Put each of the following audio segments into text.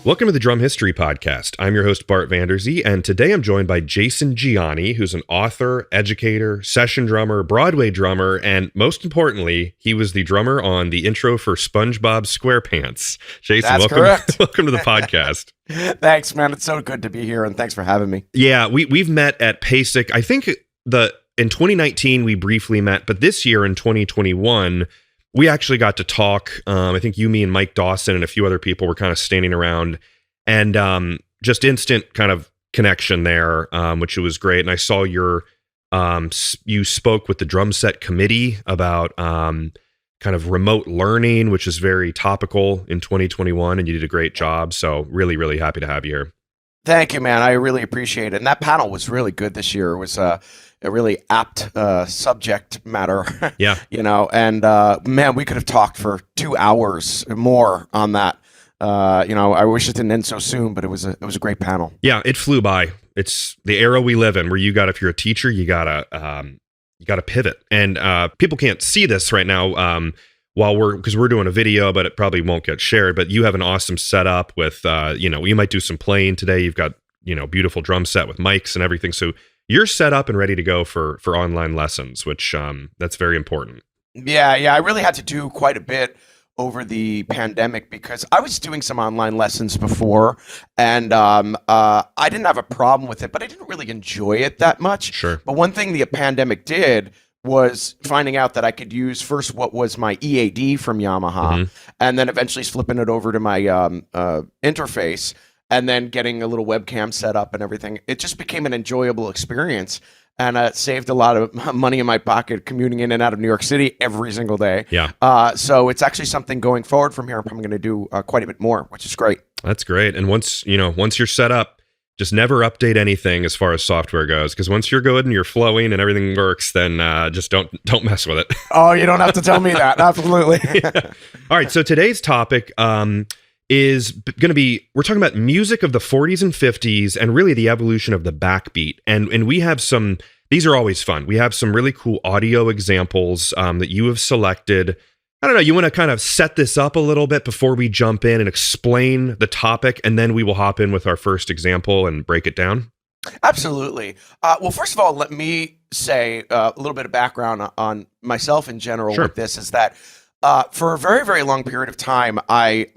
Welcome to the Drum History Podcast. I'm your host, Bart Vanderzee, and today I'm joined by Jason Gianni, who's an author, educator, session drummer, Broadway drummer, and most importantly, he was the drummer on the intro for SpongeBob Squarepants. Jason, That's welcome, correct. welcome to the podcast. Thanks, man. It's so good to be here, and thanks for having me. Yeah, we've met at PASIC. I think in 2019 we briefly met, but this year in 2021, we actually got to talk. I think you, me, and Mike Dawson and a few other people were kind of standing around, and just instant kind of connection there, which was great. And I saw you spoke with the drum set committee about kind of remote learning, which is very topical in 2021, and you did a great job. So really, really happy to have you here. Thank you, man. I really appreciate it. And that panel was really good this year. It was a really apt subject matter. Yeah. And man, we could have talked for 2 hours more on that. I wish it didn't end so soon, but it was a great panel. Yeah, it flew by. It's the era we live in, where if you're a teacher, you gotta pivot. And people can't see this right now because we're doing a video, but it probably won't get shared. But you have an awesome setup with you might do some playing today. You've got beautiful drum set with mics and everything. So you're set up and ready to go for online lessons, which that's very important. Yeah. I really had to do quite a bit over the pandemic because I was doing some online lessons before, and I didn't have a problem with it, but I didn't really enjoy it that much. Sure. But one thing the pandemic did was finding out that I could use first what was my EAD from Yamaha, and then eventually flipping it over to my interface, and then getting a little webcam set up and everything. It just became an enjoyable experience, and it saved a lot of money in my pocket commuting in and out of New York City every single day. Yeah. So it's actually something going forward from here I'm going to do quite a bit more, which is great. That's great. And once you're set up, just never update anything as far as software goes, because once you're good and you're flowing and everything works, then just don't mess with it. Oh, you don't have to tell me that. Absolutely. Yeah. All right. So today's topic is going to be, we're talking about music of the 40s and 50s and really the evolution of the backbeat. And we have these are always fun. We have some really cool audio examples that you have selected. I don't know, you want to kind of set this up a little bit before we jump in and explain the topic, and then we will hop in with our first example and break it down? Absolutely. Well, first of all, let me say a little bit of background on myself in general. Sure. With this is that for a very, very long period of time, like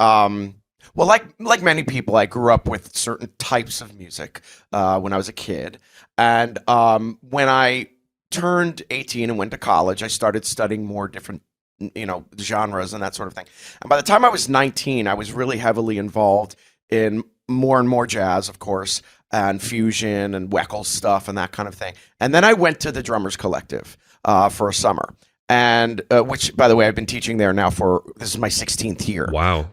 many people, I grew up with certain types of music when I was a kid. And when I turned 18 and went to college, I started studying more different genres and that sort of thing. And by the time I was 19, I was really heavily involved in more and more jazz, of course, and fusion and Weckl stuff and that kind of thing. And then I went to the Drummers Collective for a summer. And which, by the way, I've been teaching there now this is my 16th year. Wow.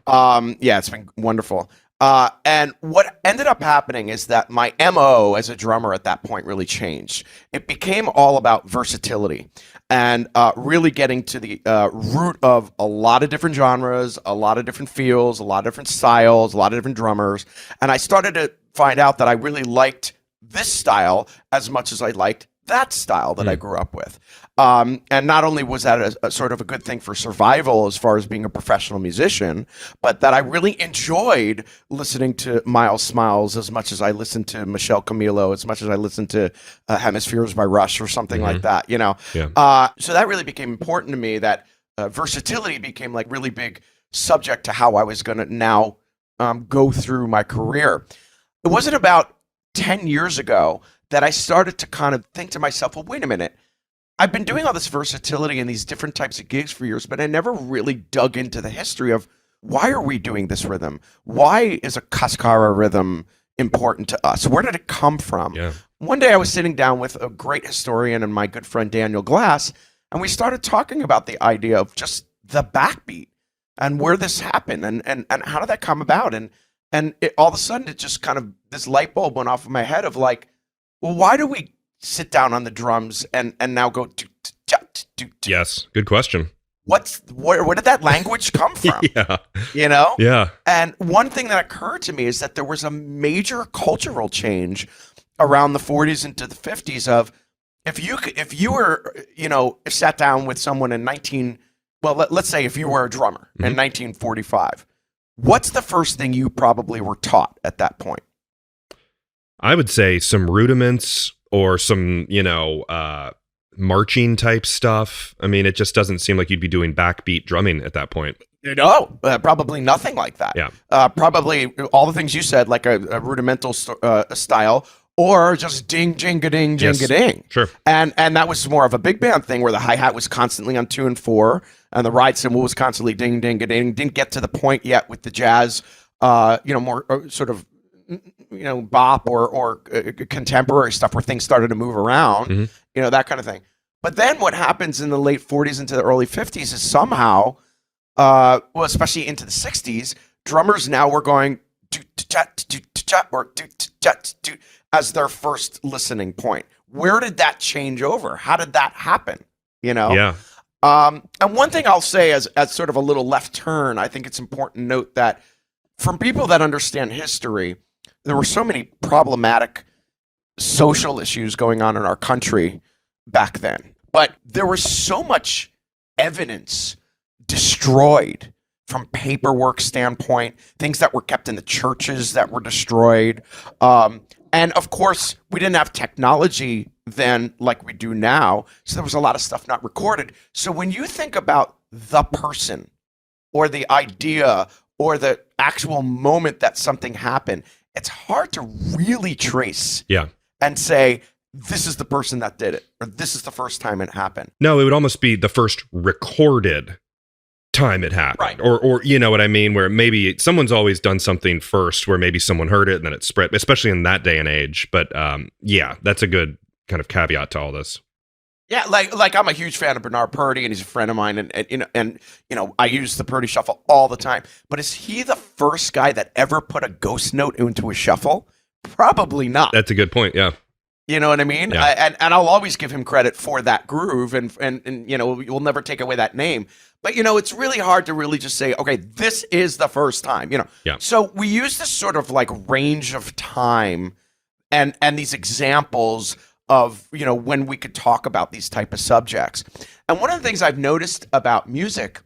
Yeah, it's been wonderful. And what ended up happening is that my MO as a drummer at that point really changed. It became all about versatility and really getting to the root of a lot of different genres, a lot of different feels, a lot of different styles, a lot of different drummers. And I started to find out that I really liked this style as much as I liked that style that I grew up with. And not only was that a sort of a good thing for survival as far as being a professional musician, but that I really enjoyed listening to Miles Smiles as much as I listened to Michelle Camilo, as much as I listened to Hemispheres by Rush or something like that, Yeah. So that really became important to me, that versatility became like really big subject to how I was going to now go through my career. It wasn't about 10 years ago that I started to kind of think to myself, well, wait a minute. I've been doing all this versatility and these different types of gigs for years, but I never really dug into the history of why are we doing this rhythm? Why is a Cascara rhythm important to us? Where did it come from? Yeah. One day I was sitting down with a great historian and my good friend Daniel Glass, and we started talking about the idea of just the backbeat and where this happened and how did that come about? And all of a sudden it just kind of, this light bulb went off of my head of like, well, why do we sit down on the drums and now go do? Yes, good question. Where did that language come from? Yeah. Yeah. And one thing that occurred to me is that there was a major cultural change around the 40s into the 50s of if you were sat down with someone in let's say if you were a drummer in 1945, what's the first thing you probably were taught at that point? I would say some rudiments or some, marching type stuff. I mean, it just doesn't seem like you'd be doing backbeat drumming at that point. No, probably nothing like that. Yeah. Probably all the things you said, like a rudimental style, or just ding, jing-a-ding, jing-a-ding. Yes, sure. And that was more of a big band thing where the hi-hat was constantly on 2 and 4, and the ride cymbal was constantly ding, ding-a-ding. Didn't get to the point yet with the jazz, more sort of, bop or contemporary stuff where things started to move around, that kind of thing. But then what happens in the late 40s into the early 50s is somehow, especially into the 60s, drummers now were going or as their first listening point. Where did that change over? How did that happen? Yeah. And one thing I'll say as sort of a little left turn, I think it's important to note that from people that understand history, there were so many problematic social issues going on in our country back then. But there was so much evidence destroyed from paperwork standpoint, things that were kept in the churches that were destroyed. And of course, we didn't have technology then like we do now. So there was a lot of stuff not recorded. So when you think about the person or the idea or the actual moment that something happened, it's hard to really trace and say, this is the person that did it, or this is the first time it happened. No, it would almost be the first recorded time it happened. Right. Or you know what I mean, where maybe someone's always done something first where maybe someone heard it and then it spread, especially in that day and age. But that's a good kind of caveat to all this. Yeah, like I'm a huge fan of Bernard Purdy, and he's a friend of mine, and I use the Purdy shuffle all the time. But is he the first guy that ever put a ghost note into a shuffle? Probably not. That's a good point. Yeah. You know what I mean? Yeah. And I'll always give him credit for that groove, and we'll never take away that name. But it's really hard to really just say, okay, this is the first time. Yeah. So we use this sort of like range of time, and these examples of when we could talk about these type of subjects. And one of the things I've noticed about music,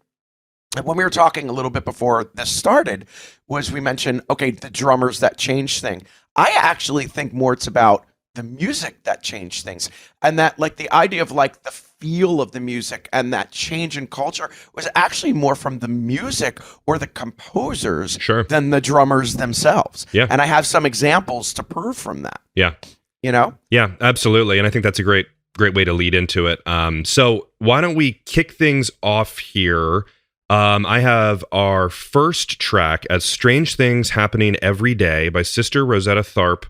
and when we were talking a little bit before this started, was we mentioned, okay, the drummers that changed things. I actually think more it's about the music that changed things, and that like the idea of like the feel of the music and that change in culture was actually more from the music or the composers than the drummers themselves. Yeah. And I have some examples to prove from that. Yeah. Yeah, absolutely. And I think that's a great way to lead into it. So why don't we kick things off here? I have our first track as Strange Things Happening Every Day by Sister Rosetta Tharpe,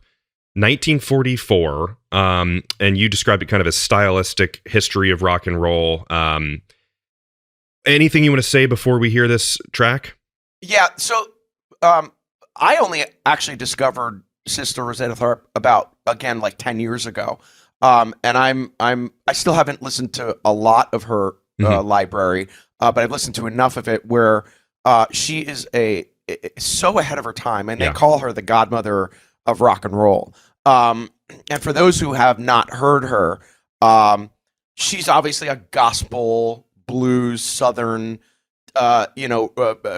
1944. And you described it kind of as stylistic history of rock and roll. Anything you want to say before we hear this track? Yeah. So I only actually discovered Sister Rosetta Tharpe about, again, like 10 years ago. And I still haven't listened to a lot of her library, but I've listened to enough of it where she is so ahead of her time, and they call her the godmother of rock and roll. And for those who have not heard her, she's obviously a gospel, blues, southern,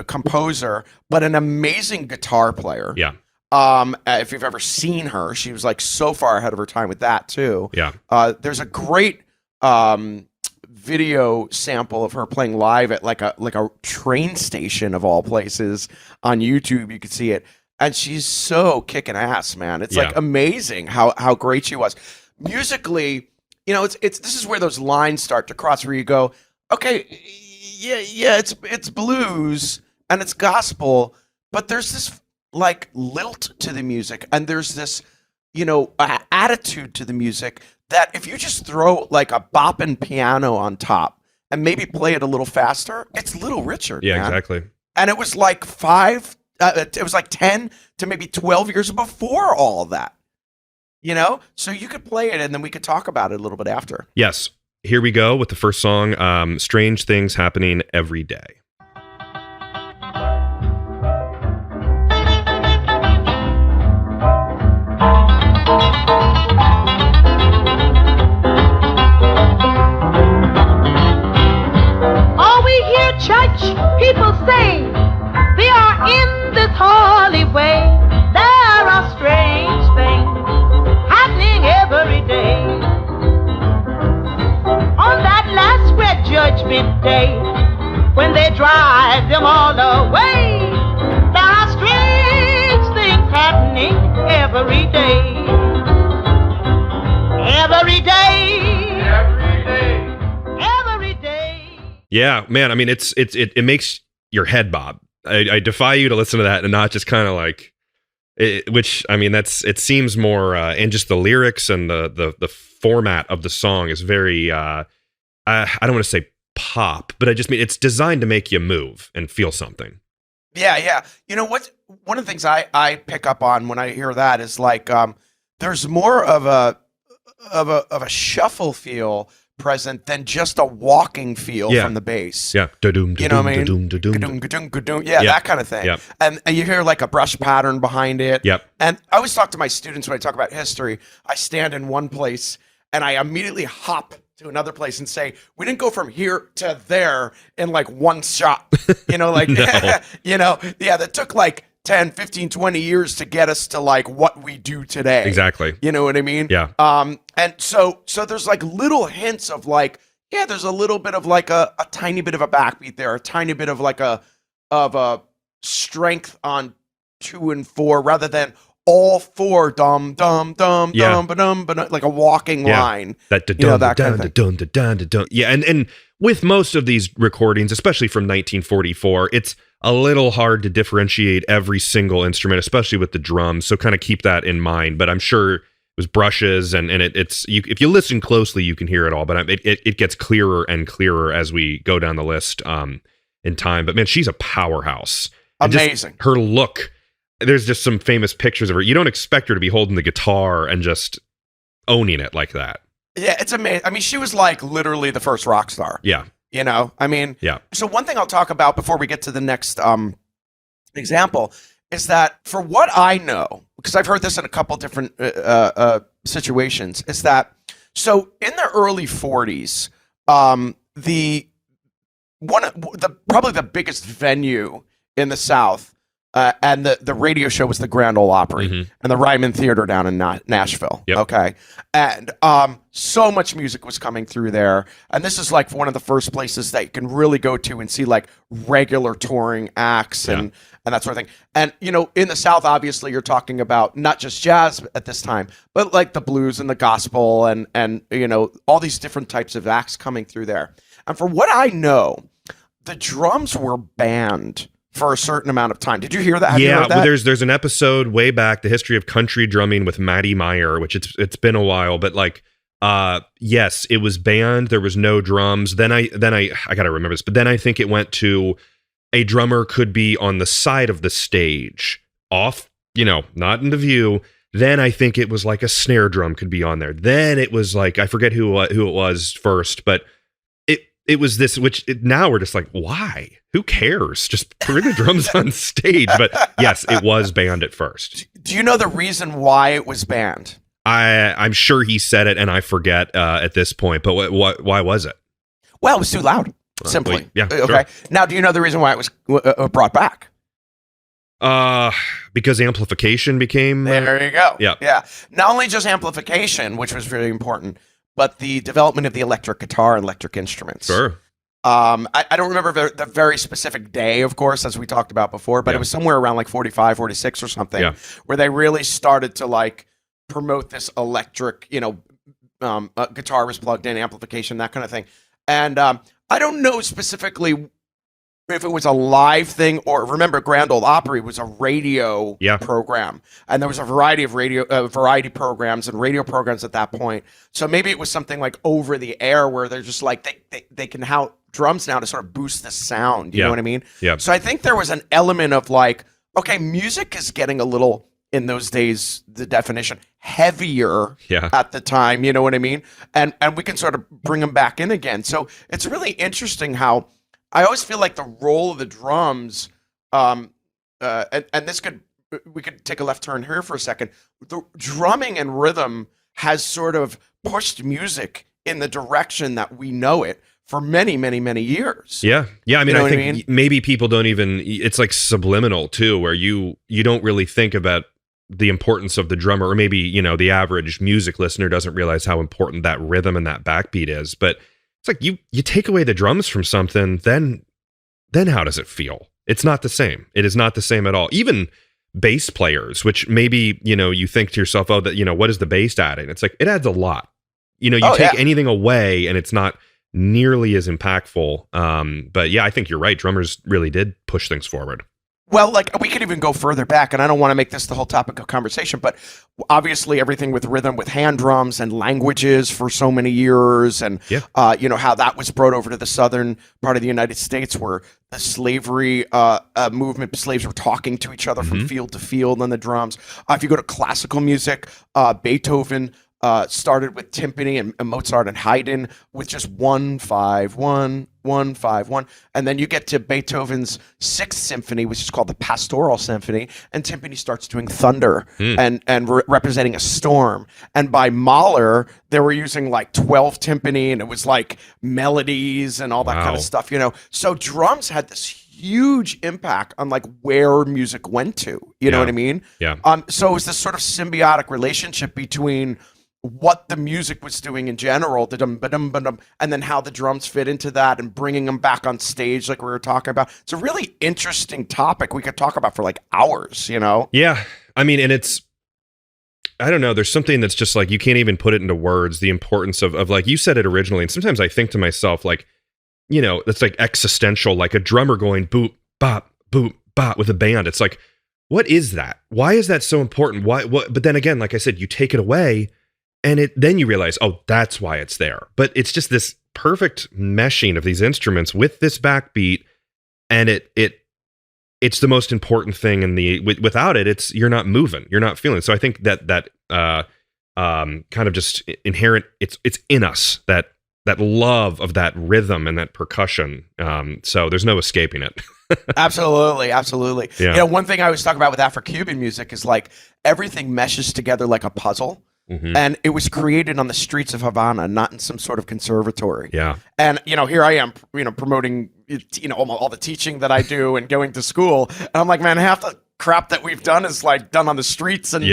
composer, but an amazing guitar player. Yeah. If you've ever seen her, she was like so far ahead of her time with that too. Yeah. There's a great video sample of her playing live at like a train station of all places on YouTube. You can see it, and she's so kicking ass, man. It's like amazing how great she was musically. It's this is where those lines start to cross, where you go, okay, it's blues and it's gospel, but there's this like lilt to the music, and there's this attitude to the music that if you just throw like a bopping piano on top and maybe play it a little faster, it's Little Richard. Yeah, man. Exactly. And it was like 10 to maybe 12 years before all of that, so you could play it and then we could talk about it a little bit after. Yes, here we go with the first song, Strange Things Happening Every Day. church, people say they are in this holy way. There are strange things happening every day. On that last great judgment day, when they drive them all away, there are strange things happening every day. Every day. Every day. Every day. Yeah, man. I mean, it makes your head bob. I defy you to listen to that and not just kind of like, which I mean, it seems more, and just the lyrics and the format of the song is very, I don't want to say pop, but I just mean it's designed to make you move and feel something. Yeah. You know what? One of the things I pick up on when I hear that is like, there's more of a shuffle feel present than just a walking feel from the bass. Yeah. You know what I mean? Yeah, that kind of thing. Yep. And you hear like a brush pattern behind it. Yep. And I always talk to my students when I talk about history, I stand in one place and I immediately hop to another place and say, we didn't go from here to there in like one shot. You know, like, that took like 10, 15, 20 years to get us to like what we do today. Exactly. You know what I mean? Yeah. And so there's like little hints of like, yeah, there's a little bit of like a tiny bit of a backbeat there, a tiny bit of like a strength on 2 and 4 rather than all 4 dum dum dum dum ba-dum, like a walking line. That kind of thing. Yeah, and with most of these recordings, especially from 1944, it's a little hard to differentiate every single instrument, especially with the drums. So kind of keep that in mind. But I'm sure it was brushes, and it's if you listen closely, you can hear it all. But it gets clearer and clearer as we go down the list in time. But man, she's a powerhouse. Amazing. Her look. There's just some famous pictures of her. You don't expect her to be holding the guitar and just owning it like that. Yeah, it's amazing. I mean, she was like literally the first rock star. Yeah. You know, I mean, yeah. So one thing I'll talk about before we get to the next example is that for what I know, because I've heard this in a couple different situations, is that so in the early 40s, probably the biggest venue in the South. And the radio show was the Grand Ole Opry and the Ryman Theater down in Nashville. Yep. Okay. And so much music was coming through there. And this is like one of the first places that you can really go to and see like regular touring acts and that sort of thing. And, you know, in the South, obviously, you're talking about not just jazz at this time, but like the blues and the gospel and you know, all these different types of acts coming through there. And for what I know, the drums were banned for a certain amount of time. Did you hear that? Have you heard that? Well, there's an episode way back, The History of Country Drumming with Matty Meyer, which it's been a while, but like yes, it was banned. There was no drums. Then I gotta remember this, but then I think it went to a drummer could be on the side of the stage, off, you know, not in the view. Then I think it was like a snare drum could be on there. Then it was like, I forget who it was first, but it was this, which now we're just like, why? Who cares? Just bring the drums on stage. But yes, it was banned at first. Do you know the reason why it was banned? I'm sure he said it, and I forget at this point. But why was it? Well, it was too loud. Simply. Well, yeah. Okay. Sure. Now, do you know the reason why it was brought back? Because amplification became. There you go. Yeah. Yeah. Not only just amplification, which was really important, but the development of the electric guitar and electric instruments. Sure. I don't remember the very specific day, of course, as we talked about before, but it was somewhere around like 45, 46 or something, where they really started to like promote this electric, you know, guitar was plugged in, amplification, that kind of thing. And I don't know specifically if it was a live thing or remember Grand Ole Opry was a radio program and there was a variety of variety programs and radio programs at that point. So maybe it was something like over the air where they're just like, they can have drums now to sort of boost the sound. You know what I mean? Yeah. So I think there was an element of like, okay, music is getting a little in those days, the definition heavier at the time. You know what I mean? And we can sort of bring them back in again. So it's really interesting how, I always feel like the role of the drums, and this we could take a left turn here for a second. The drumming and rhythm has sort of pushed music in the direction that we know it for many, many, many years. Yeah. I mean, You know I what I think mean? maybe people don't even, it's like subliminal too, where you don't really think about the importance of the drummer, or maybe, the average music listener doesn't realize how important that rhythm and that backbeat is. But it's like you take away the drums from something, then how does it feel? It's not the same. It is not the same at all. Even bass players, which maybe, you think to yourself, oh, that, what is the bass adding? It's like, it adds a lot. You take anything away and it's not nearly as impactful. But yeah, I think you're right. Drummers really did push things forward. Well, like we could even go further back, and I don't want to make this the whole topic of conversation, but obviously everything with rhythm, with hand drums and languages for so many years, and how that was brought over to the southern part of the United States, where the slavery movement, slaves were talking to each other from field to field on the drums. If you go to classical music, Beethoven started with timpani, and Mozart and Haydn with just 1-5-1, 1-5-1, and then you get to Beethoven's Sixth Symphony, which is called the Pastoral Symphony, and timpani starts doing thunder and representing a storm. And by Mahler, they were using like 12 timpani, and it was like melodies and all that kind of stuff. So drums had this huge impact on like where music went to. You know what I mean? Yeah. So it was this sort of symbiotic relationship between what the music was doing in general, the dum ba dum ba dum, and then how the drums fit into that, and bringing them back on stage like we were talking about. It's a really interesting topic we could talk about for like hours, Yeah. I mean, and I don't know, there's something that's just like, you can't even put it into words, the importance of like, you said it originally, and sometimes I think to myself, like, it's like existential, like a drummer going boop, bop, with a band. It's like, what is that? Why is that so important? What? But then again, like I said, you take it away, and then you realize, oh, that's why it's there. But it's just this perfect meshing of these instruments with this backbeat, and it's the most important thing. Without it, you're not moving, you're not feeling. So I think that kind of just inherent, it's in us, that love of that rhythm and that percussion. So there's no escaping it. Absolutely. Yeah. One thing I always talk about with Afrocuban music is like everything meshes together like a puzzle. And it was created on the streets of Havana, not in some sort of conservatory. Yeah. And, here I am, promoting, all the teaching that I do and going to school. And I'm like, man, half the crap that we've done is like done on the streets and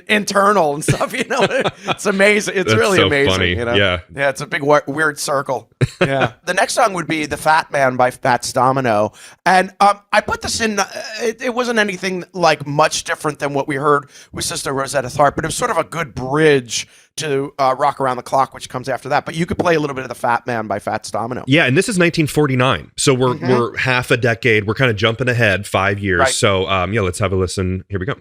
internal and stuff, It's amazing. It's That's really so amazing, funny. Yeah, it's a big weird circle. Yeah. The next song would be The Fat Man by Fats Domino. And I put this in, it wasn't anything like much different than what we heard with Sister Rosetta Tharpe, but it was sort of a good bridge to Rock Around the Clock, which comes after that. But you could play a little bit of The Fat Man by Fats Domino. Yeah, and this is 1949. So we're half a decade. We're kind of jumping ahead 5 years. Right. So let's have a listen. Here we go.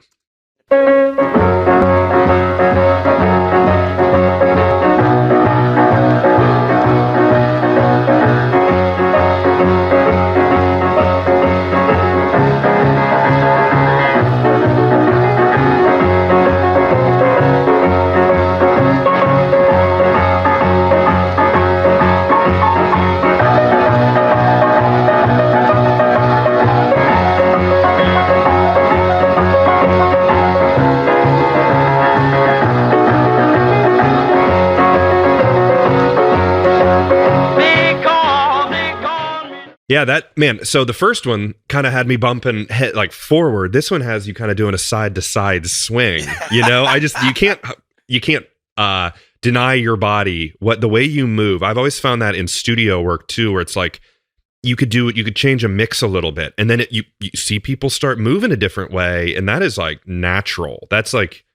Yeah, so the first one kind of had me bumping head like forward. This one has you kind of doing a side to side swing. You can't deny your body the way you move. I've always found that in studio work too, where it's like you could change a mix a little bit, and then you see people start moving a different way, and that is like natural. That's like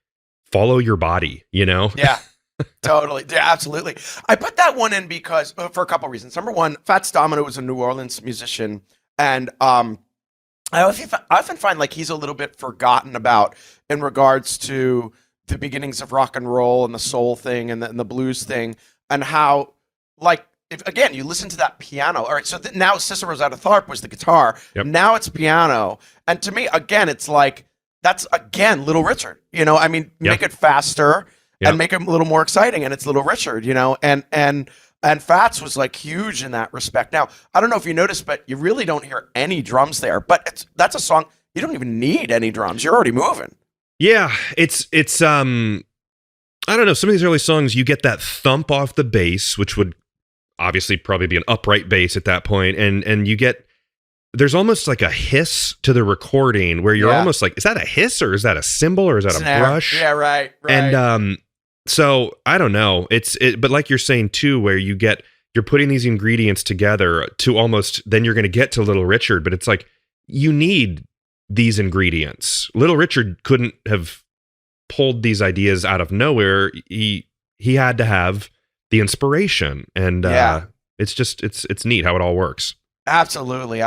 follow your body, Yeah. Totally. Yeah, absolutely. I put that one in because for a couple of reasons. Number one, Fats Domino was a New Orleans musician, and I often find like he's a little bit forgotten about in regards to the beginnings of rock and roll and the soul thing and the blues thing, and how like if again you listen to that piano. All right, so now Sister Rosetta Tharpe was the guitar. Yep. Now it's piano, and to me again it's like that's again Little Richard. Make it faster. Yep. And make it a little more exciting, and it's Little Richard, and Fats was like huge in that respect. Now, I don't know if you noticed, but you really don't hear any drums there. But that's a song you don't even need any drums; you're already moving. Yeah, it's I don't know. Some of these early songs, you get that thump off the bass, which would obviously probably be an upright bass at that point, and you get there's almost like a hiss to the recording where you're almost like, is that a hiss or is that a cymbal or is that a brush? Yeah, right. And so I don't know. But like you're saying too, where you're putting these ingredients together to almost, then you're going to get to Little Richard, but it's like you need these ingredients. Little Richard couldn't have pulled these ideas out of nowhere. He had to have the inspiration, and it's neat how it all works. Absolutely.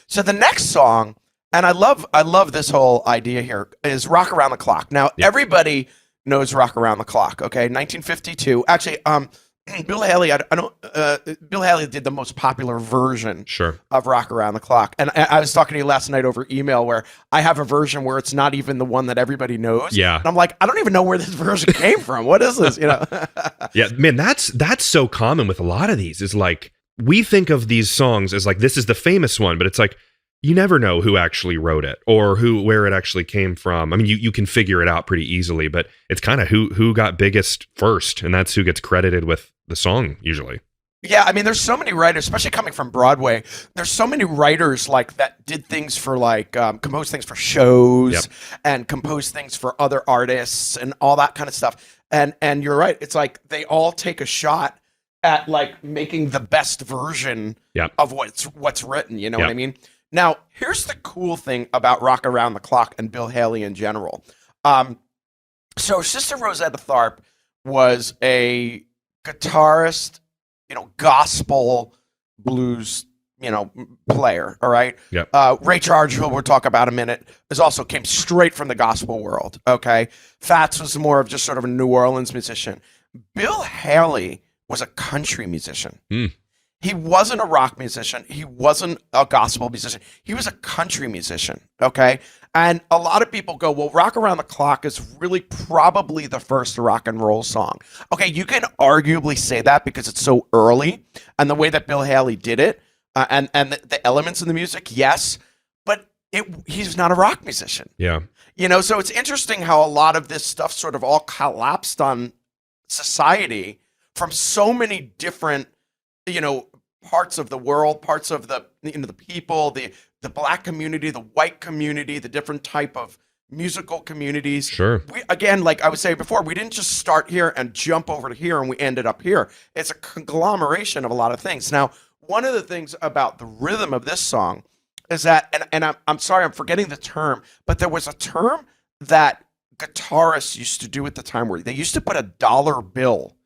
So the next song, and I love this whole idea here, is Rock Around the Clock. Now, everybody knows Rock Around the Clock, okay? 1952. Actually, Bill Haley, Bill Haley did the most popular version of Rock Around the Clock. And I was talking to you last night over email where I have a version where it's not even the one that everybody knows. Yeah. And I'm like, I don't even know where this version came from. What is this? Yeah, man, that's so common with a lot of these, is like, we think of these songs as like, this is the famous one, but it's like, you never know who actually wrote it or where it actually came from. I mean, you can figure it out pretty easily, but it's kind of who got biggest first, and that's who gets credited with the song usually. Yeah, I mean, there's so many writers, especially coming from Broadway. There's so many writers like that did things for like compose things for shows and compose things for other artists and all that kind of stuff. And you're right. It's like they all take a shot at like making the best version of what's written. You know what I mean? Now, here's the cool thing about Rock Around the Clock and Bill Haley in general. So Sister Rosetta Tharpe was a guitarist, gospel blues, player. All right. Ray Charles, who we'll talk about in a minute, came straight from the gospel world. Okay. Fats was more of just sort of a New Orleans musician. Bill Haley was a country musician. He wasn't a rock musician. He wasn't a gospel musician. He was a country musician, okay? And a lot of people go, well, Rock Around the Clock is really probably the first rock and roll song. Okay, you can arguably say that because it's so early and the way that Bill Haley did it and the elements in the music, yes, but he's not a rock musician. Yeah. So it's interesting how a lot of this stuff sort of all collapsed on society from so many different parts of the world, parts of the the people, the black community, the white community, the different type of musical communities. Sure. Again, like I was saying before, we didn't just start here and jump over to here and we ended up here. It's a conglomeration of a lot of things. Now, one of the things about the rhythm of this song is that, and I'm sorry, I'm forgetting the term, but there was a term that guitarists used to do at the time where they used to put a dollar bill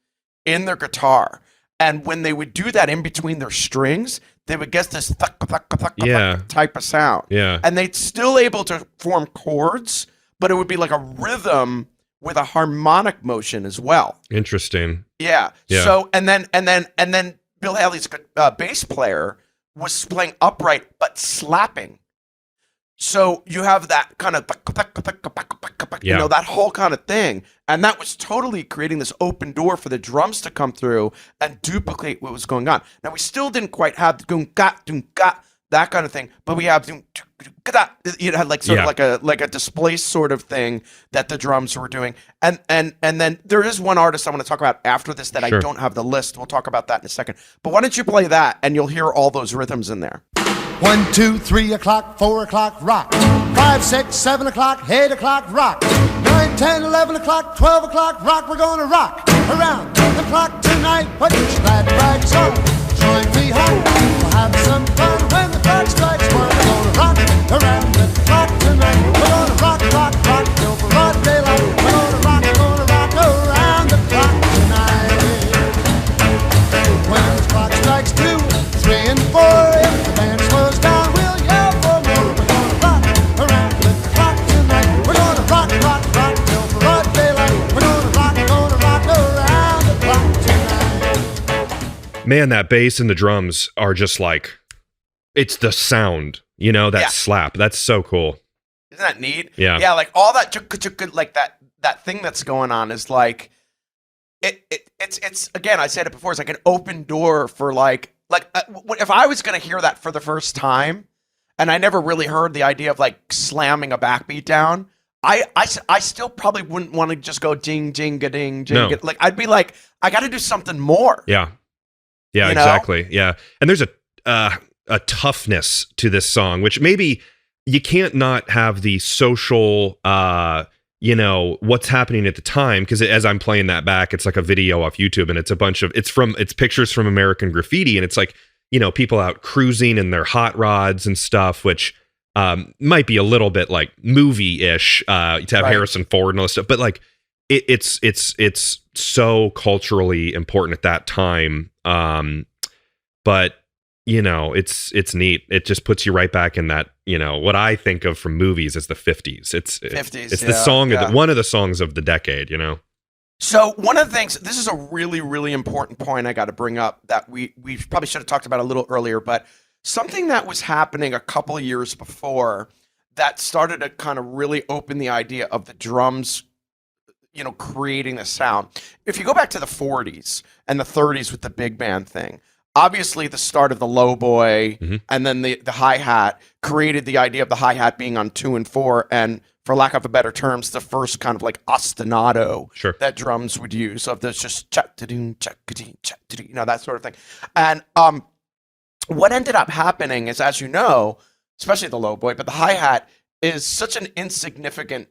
in their guitar. And when they would do that in between their strings, they would get this type of sound. Yeah. And they'd still able to form chords, but it would be like a rhythm with a harmonic motion as well. Interesting. Yeah. So and then Bill Haley's bass player was playing upright but slapping. So you have that kind of, that whole kind of thing. And that was totally creating this open door for the drums to come through and duplicate what was going on. Now, we still didn't quite have the doom-ga, that kind of thing, but we have like sort of like a displaced sort of thing that the drums were doing. And then there is one artist I want to talk about after this that I don't have the list. We'll talk about that in a second. But why don't you play that and you'll hear all those rhythms in there. 1, 2, 3 o'clock, 4 o'clock, rock. 5, 6, 7 o'clock, 8 o'clock, rock. 9, 10, 11 o'clock, 12 o'clock, rock. We're gonna rock around the clock tonight. Put your glad rags on, join me home. We'll have some fun when the clock strikes 1. We're gonna rock around the clock tonight. We're gonna rock, rock, rock till broad daylight. We're gonna rock around the clock tonight. When the clock strikes 2, 3, and 4, if the band slows down, we'll yell for more. We're gonna rock around the clock tonight. We're gonna rock, rock, rock till broad daylight. We're gonna rock around the clock tonight. Man, that bass and the drums are just like, it's the sound, that slap. That's so cool. Isn't that neat? Yeah. Yeah, like all that, like that thing that's going on is like, it's again, I said it before, it's like an open door for like if I was going to hear that for the first time and I never really heard the idea of like slamming a backbeat down, I still probably wouldn't want to just go ding, ding, ga, ding, ding. No. Like I'd be like, I got to do something more. Yeah. Yeah, you know? exactly. Yeah. And there's a toughness to this song, which maybe you can't not have the social, what's happening at the time. Because as I'm playing that back, it's like a video off YouTube, and it's pictures from American Graffiti, and it's like, people out cruising in their hot rods and stuff, which might be a little bit like movie-ish to have Harrison Ford and all this stuff, but like it's so culturally important at that time. But it's neat. It just puts you right back in that, what I think of from movies as the 50s. It's the song one of the songs of the decade, So one of the things, this is a really, really important point I got to bring up that we probably should have talked about a little earlier, but something that was happening a couple of years before that started to kind of really open the idea of the drums, creating the sound. If you go back to the 40s and the 30s with the big band thing, obviously the start of the low boy and then the hi-hat created the idea of the hi-hat being on 2 and 4, and for lack of a better terms, the first kind of like ostinato that drums would use, of this just chat-da-doon, chat-ka-deen, chat-da-deen, that sort of thing. And what ended up happening is, as you know, especially the low boy, but the hi-hat is such an insignificant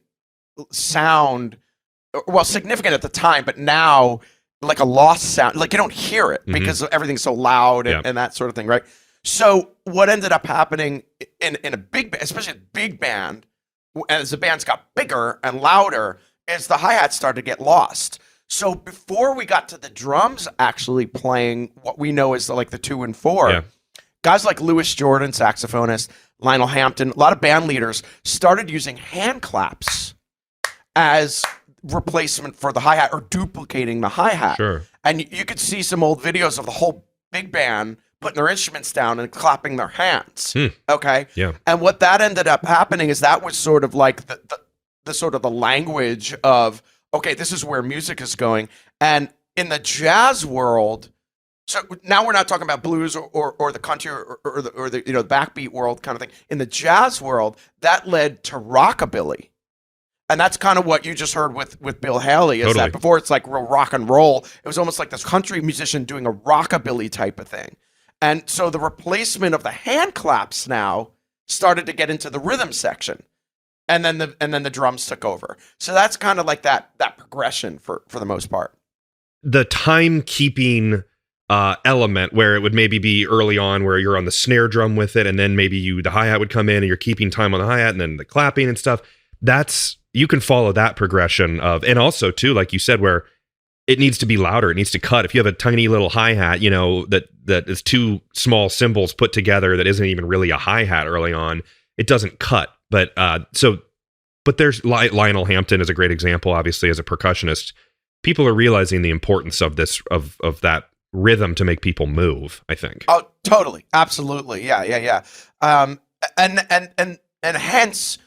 sound, well, significant at the time, but now like a lost sound, like you don't hear it because everything's so loud and that sort of thing, right? So what ended up happening in a big band, especially a big band, as the bands got bigger and louder, is the hi-hat started to get lost. So before we got to the drums actually playing what we know as the 2 and 4, guys like Louis Jordan, saxophonist, Lionel Hampton, a lot of band leaders started using hand claps as replacement for the hi-hat, or duplicating the hi-hat. Sure. And you could see some old videos of the whole big band putting their instruments down and clapping their hands. Okay. Yeah. And what that ended up happening is that was sort of like the sort of the language of, okay, this is where music is going. And in the jazz world, so now we're not talking about blues or the country or the backbeat world kind of thing. In the jazz world, that led to rockabilly. And that's kind of what you just heard with Bill Haley, is that before it's like real rock and roll, it was almost like this country musician doing a rockabilly type of thing. And so the replacement of the hand claps now started to get into the rhythm section. And then the drums took over. So that's kind of like that progression for the most part. The timekeeping element, where it would maybe be early on where you're on the snare drum with it, and then maybe the hi-hat would come in and you're keeping time on the hi-hat, and then the clapping and stuff. You can follow that progression of, and also too, like you said, where it needs to be louder, it needs to cut. If you have a tiny little hi-hat, that is 2 small cymbals put together that isn't even really a hi-hat early on, it doesn't cut. But there's Lionel Hampton is a great example, obviously, as a percussionist. People are realizing the importance of this, of that rhythm to make people move, I think. Oh, totally. Absolutely. Yeah. And hence,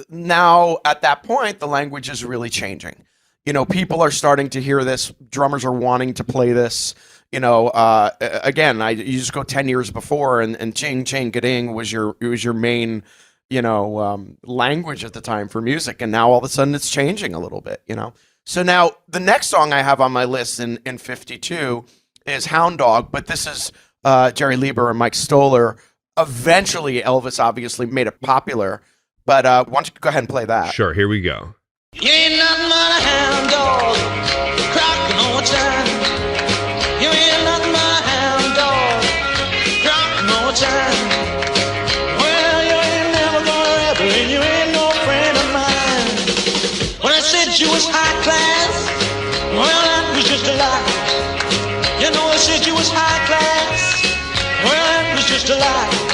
now at that point, the language is really changing. People are starting to hear this. Drummers are wanting to play this. Again, you just go 10 years before, and ching ching gading was your main, language at the time for music, and now all of a sudden it's changing a little bit. So now the next song I have on my list in 52 is Hound Dog, but this is Jerry Lieber and Mike Stoller. Eventually, Elvis obviously made it popular. But why don't you go ahead and play that? Sure, here we go. You ain't nothing but a hound dog, crocking on time. You ain't nothing but a hound dog, crocking on time. Well, you ain't never gonna ever, and you ain't no friend of mine. When I said you was high class, well, that was just a lie. I said you was high class, well, that was just a lie.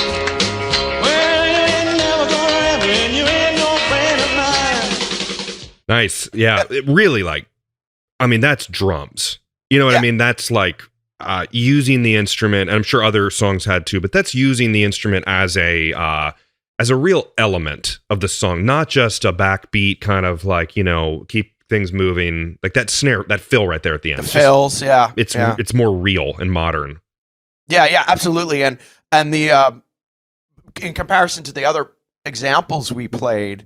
Nice. Yeah. It really, that's drums. You know what I mean? That's like using the instrument, and I'm sure other songs had too, but that's using the instrument as a real element of the song, not just a backbeat kind of like, keep things moving, like that snare, that fill right there at the end. The fills, yeah. It's more real and modern. Yeah, absolutely. And the in comparison to the other examples we played,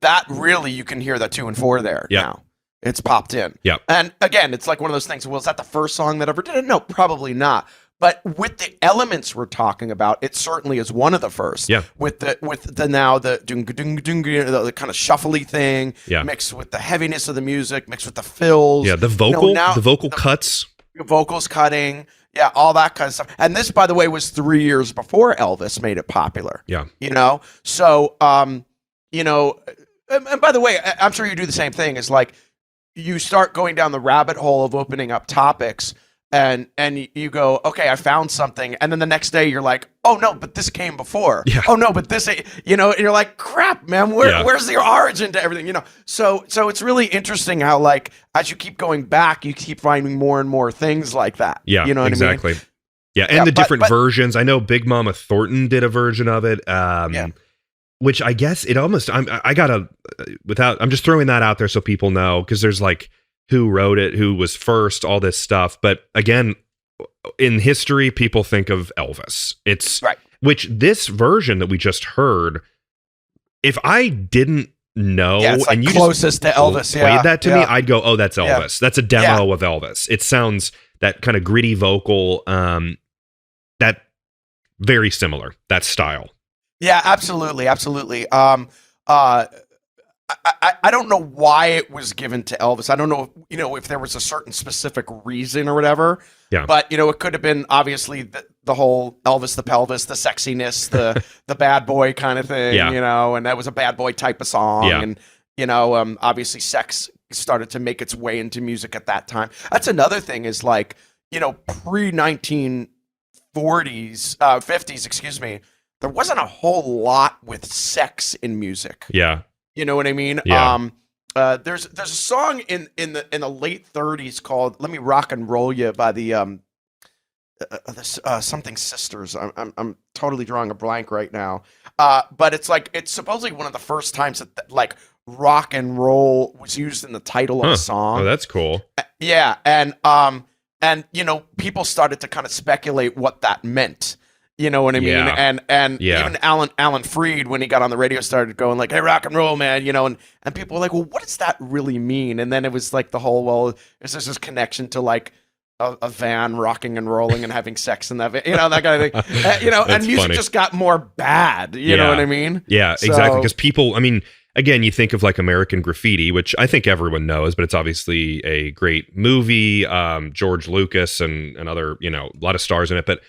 that really, you can hear that 2 and 4 there now. It's popped in. Yeah. And again, it's like one of those things, well, is that the first song that ever did it? No, probably not. But with the elements we're talking about, it certainly is one of the first. Yeah. With the now the dung, dung, dung, the kind of shuffly thing, Yeah. mixed with the heaviness of the music, mixed with the fills. Yeah, the vocal cuts. Vocals cutting, yeah, all that kind of stuff. And this, by the way, was 3 years before Elvis made it popular. Yeah. So and by the way, I'm sure you do the same thing. Is like you start going down the rabbit hole of opening up topics, and you go, okay, I found something, and then the next day you're like, oh no, but this came before. Yeah. Oh no, but this, and you're like, crap, man, where's the origin to everything? So it's really interesting how, like, as you keep going back, you keep finding more and more things like that. Yeah, you know what exactly. I mean? Yeah, and the different versions. I know Big Mama Thornton did a version of it. Which I guess it almost, I'm just throwing that out there so people know, because there's like who wrote it, who was first, all this stuff. But again, in history, people think of Elvis. It's right. Which this version that we just heard, if I didn't know, it's like and you closest to Elvis, played that to me, I'd go, oh, that's Elvis. That's a demo of Elvis. It sounds that kind of gritty vocal, that very similar, that style. Yeah, absolutely. I don't know why it was given to Elvis. I don't know, if there was a certain specific reason or whatever. Yeah. But it could have been obviously the whole Elvis the pelvis, the sexiness, the bad boy kind of thing. Yeah. And that was a bad boy type of song. Yeah. And obviously sex started to make its way into music at that time. That's another thing is like, pre 1940s, 50s, excuse me. There wasn't a whole lot with sex in music. Yeah. You know what I mean? Yeah. There's a song in the late 30s called "Let Me Rock and Roll You" by the something sisters. I'm totally drawing a blank right now. But it's supposedly one of the first times that like rock and roll was used in the title of a song. Oh, that's cool. Yeah, and people started to kind of speculate what that meant. You know what I mean? Yeah. And even Alan Freed, when he got on the radio, started going like, hey, rock and roll, man, and people were like, well, what does that really mean? And then it was like the whole, well, is there this connection to like a van rocking and rolling and having sex in that van, that kind of thing, and music funny. Just got more bad, you know what I mean? Yeah, So, exactly. Because people, I mean, again, you think of like American Graffiti, which I think everyone knows, but it's obviously a great movie, George Lucas and other, a lot of stars in it, but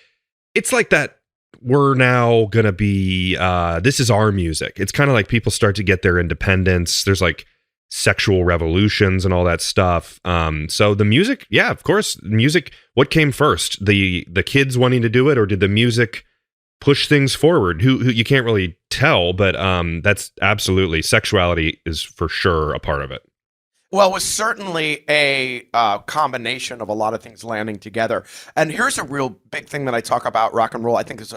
it's like that we're now going to be, this is our music. It's kind of like people start to get their independence. There's like sexual revolutions and all that stuff. So the music, yeah, of course, music, what came first? The kids wanting to do it, or did the music push things forward? Who you can't really tell, but that's absolutely, sexuality is for sure a part of it. Well, it was certainly a combination of a lot of things landing together. And here's a real big thing that I talk about rock and roll. I think is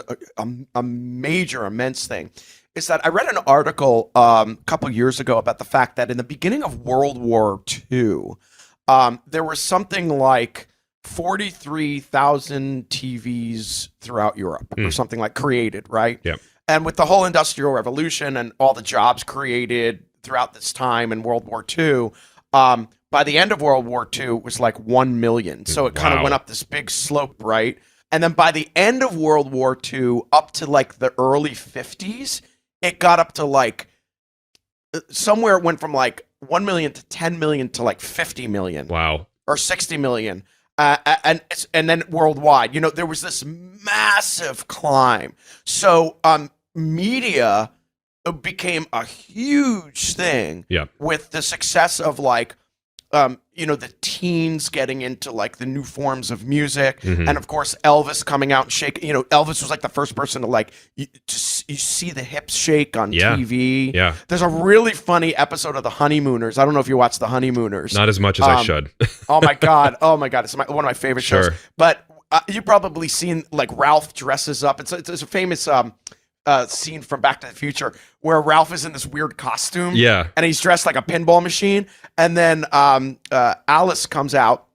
a major, immense thing. Is that I read an article a couple years ago about the fact that in the beginning of World War II, there was something like 43,000 TVs throughout Europe or something like created, right? Yeah. And with the whole Industrial Revolution and all the jobs created throughout this time in World War II, by the end of World War II, it was like 1 million. So it kind of went up this big slope, right? And then by the end of World War II, up to like the early 50s, it got up to like somewhere it went from like 1 million to 10 million to like 50 million. Wow. Or 60 million. And then worldwide, there was this massive climb. So media became a huge thing with the success of like, the teens getting into like the new forms of music. Mm-hmm. And of course, Elvis coming out and shaking, Elvis was like the first person to like, you see the hips shake on TV. Yeah. There's a really funny episode of The Honeymooners. I don't know if you watch The Honeymooners. Not as much as I should. Oh my God. It's one of my favorite shows. But you've probably seen like Ralph dresses up. It's a famous, scene from Back to the Future where Ralph is in this weird costume, and he's dressed like a pinball machine, and then Alice comes out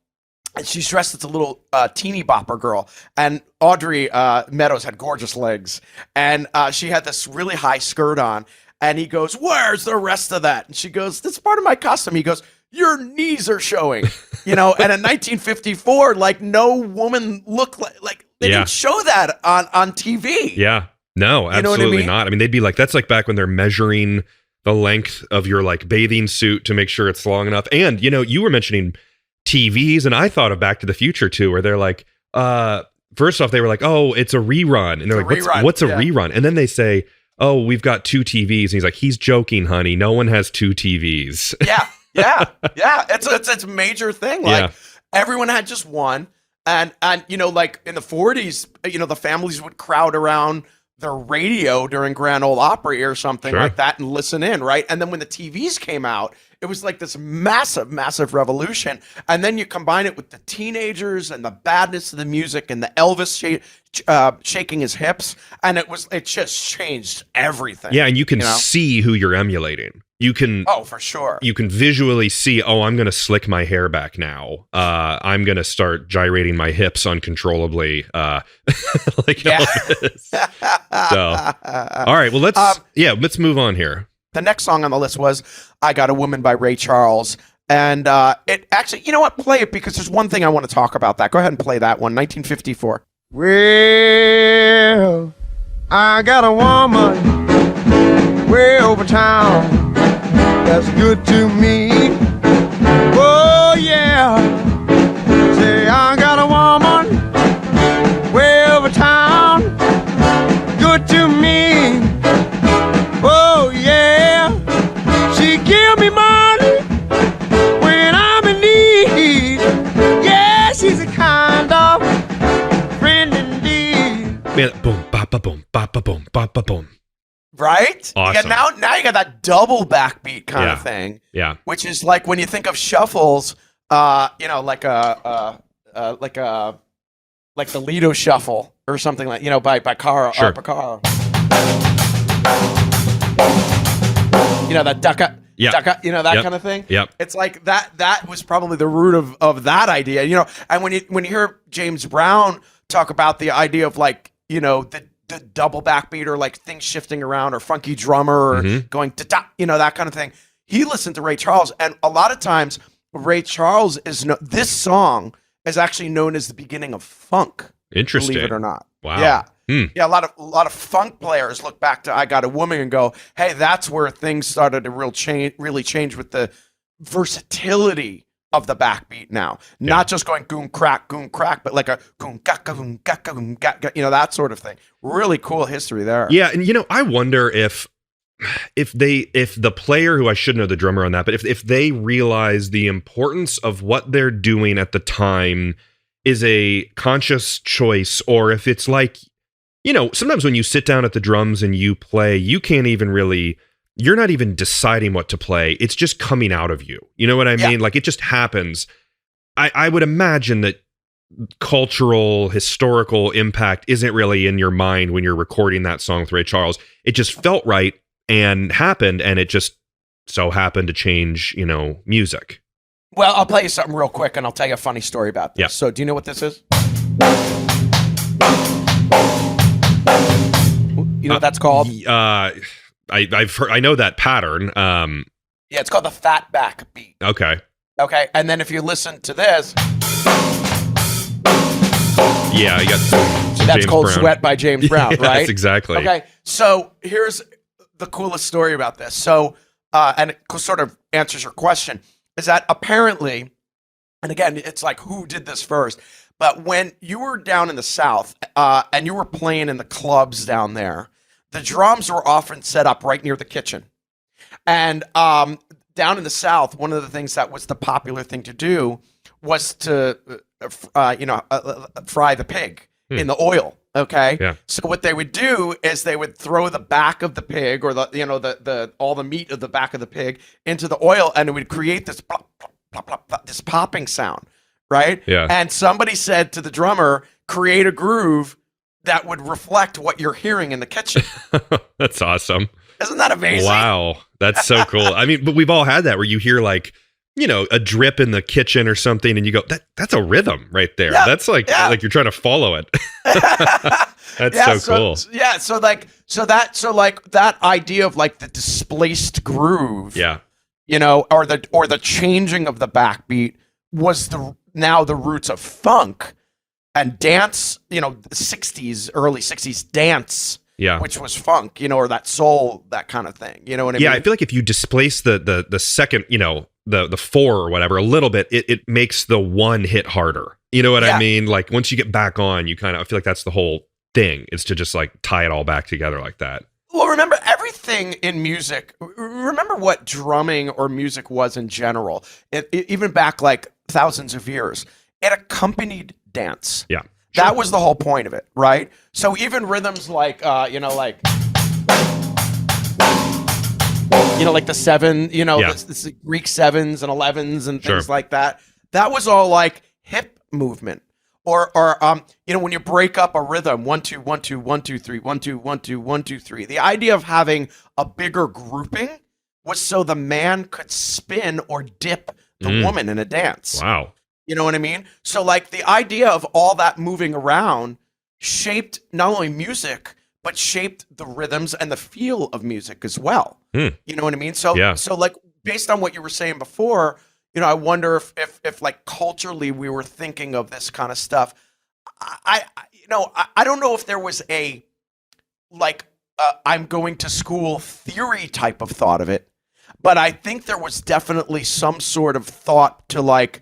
and she's dressed as a little teeny bopper girl, and Audrey Meadows had gorgeous legs, and she had this really high skirt on, and he goes, "Where's the rest of that?" And she goes, "That's part of my costume." He goes, "Your knees are showing," and in 1954, like no woman looked like They Yeah. didn't show that on TV. Yeah. No, You know what I absolutely mean? not. I mean, they'd be like, that's like back when they're measuring the length of your like bathing suit to make sure it's long enough. And, you were mentioning TVs, and I thought of Back to the Future too, where they're like, first off, they were like, oh, it's a rerun. And they're like, what's a rerun? And then they say, oh, we've got 2 TVs. And he's like, he's joking, honey. No one has 2 TVs. Yeah. It's a major thing. Like everyone had just one. And like in the 40s, the families would crowd around their radio during Grand Ole Opry or something like that and listen in, right? And then when the TVs came out, it was like this massive revolution. And then you combine it with the teenagers and the badness of the music and the Elvis shaking his hips, and it just changed everything. Yeah, and you can see who you're emulating. You can for sure. You can visually see, I'm going to slick my hair back now. I'm going to start gyrating my hips uncontrollably. Like all this. So, all right, well let's move on here. The next song on the list was I Got a Woman by Ray Charles. And it actually, you know what? Play it, because there's one thing I want to talk about that. Go ahead and play that one, 1954. Well, I got a woman way over town that's good to me. Oh, yeah. Say, I got a woman way over town, good to me. Oh, yeah. She give me money when I'm in need. Yeah, she's a kind of friend indeed. Man, boom, ba ba boom, ba ba boom, ba ba boom. Right? Awesome. Now you got that double backbeat kind of thing. Yeah. Which is like when you think of shuffles, like the Lido shuffle or something like, by Carl. Sure. That ducka, that kind of thing. Yep. It's like that was probably the root of that idea, and when you hear James Brown talk about the idea of like, the double backbeat or like things shifting around or funky drummer or going da-da, that kind of thing. He listened to Ray Charles, and a lot of times Ray Charles this song is actually known as the beginning of funk. Interesting. Believe it or not. Wow. Yeah. Yeah, a lot of funk players look back to I Got a Woman and go, hey, that's where things started to really change with the versatility of the backbeat now. Not just going goom crack, but like a goom gaka, that sort of thing. Really cool history there. Yeah, and I wonder if the player, who I should know the drummer on that, but if they realize the importance of what they're doing at the time is a conscious choice, or if it's like, sometimes when you sit down at the drums and you play, you can't even really, you're not even deciding what to play. It's just coming out of you. You know what I mean? Like it just happens. I would imagine that cultural, historical impact isn't really in your mind when you're recording that song with Ray Charles. It just felt right and happened, and it just so happened to change, music. Well, I'll play you something real quick, and I'll tell you a funny story about this. Yeah. So do you know what this is? You know what that's called? I've heard, I know that pattern. Yeah, it's called the fat back beat. Okay. And then if you listen to this, yeah, you got some that's James called Brown. Sweat by James Brown, right? Yes, exactly. Okay, so here's the coolest story about this. So, and it sort of answers your question, is that apparently, and again, it's like who did this first, but when you were down in the South and you were playing in the clubs down there, the drums were often set up right near the kitchen. And down in the South, one of the things that was the popular thing to do was to, fry the pig in the oil. Okay. Yeah. So what they would do is they would throw the back of the pig, or the all the meat of the back of the pig into the oil, and it would create this plop, plop, plop, plop, plop, this popping sound, right? Yeah. And somebody said to the drummer, create a groove that would reflect what you're hearing in the kitchen. That's awesome. Isn't that amazing? Wow. That's so cool. I mean, but we've all had that where you hear like, a drip in the kitchen or something, and you go, that's a rhythm right there. Yeah, that's like you're trying to follow it. That's so cool. Yeah. So that idea of like the displaced groove. Yeah. Or the changing of the backbeat was now the roots of funk. and dance, the 60s, early 60s dance, which was funk, or that soul, that kind of thing. You know what I mean? Yeah, I feel like if you displace the second, the four or whatever a little bit, it makes the one hit harder. You know what I mean? Like once you get back on, I feel like that's the whole thing, is to just like tie it all back together like that. Well, remember everything in music. Remember what drumming or music was in general. Even back like thousands of years, it accompanied dance. Yeah, that was the whole point of it, right? So even rhythms like, like the seven, the Greek sevens and 11s and things like that. That was all like hip movement. Or when you break up a rhythm, 1 2 1 2 1 2 3 1 2 1 2 1 2 3. The idea of having a bigger grouping was so the man could spin or dip the woman in a dance. Wow. You know what I mean? So like the idea of all that moving around shaped not only music, but shaped the rhythms and the feel of music as well. You know what I mean? So like based on what you were saying before, I wonder if like culturally we were thinking of this kind of stuff. I don't know if there was a like I'm going to school theory type of thought of it, but I think there was definitely some sort of thought to like,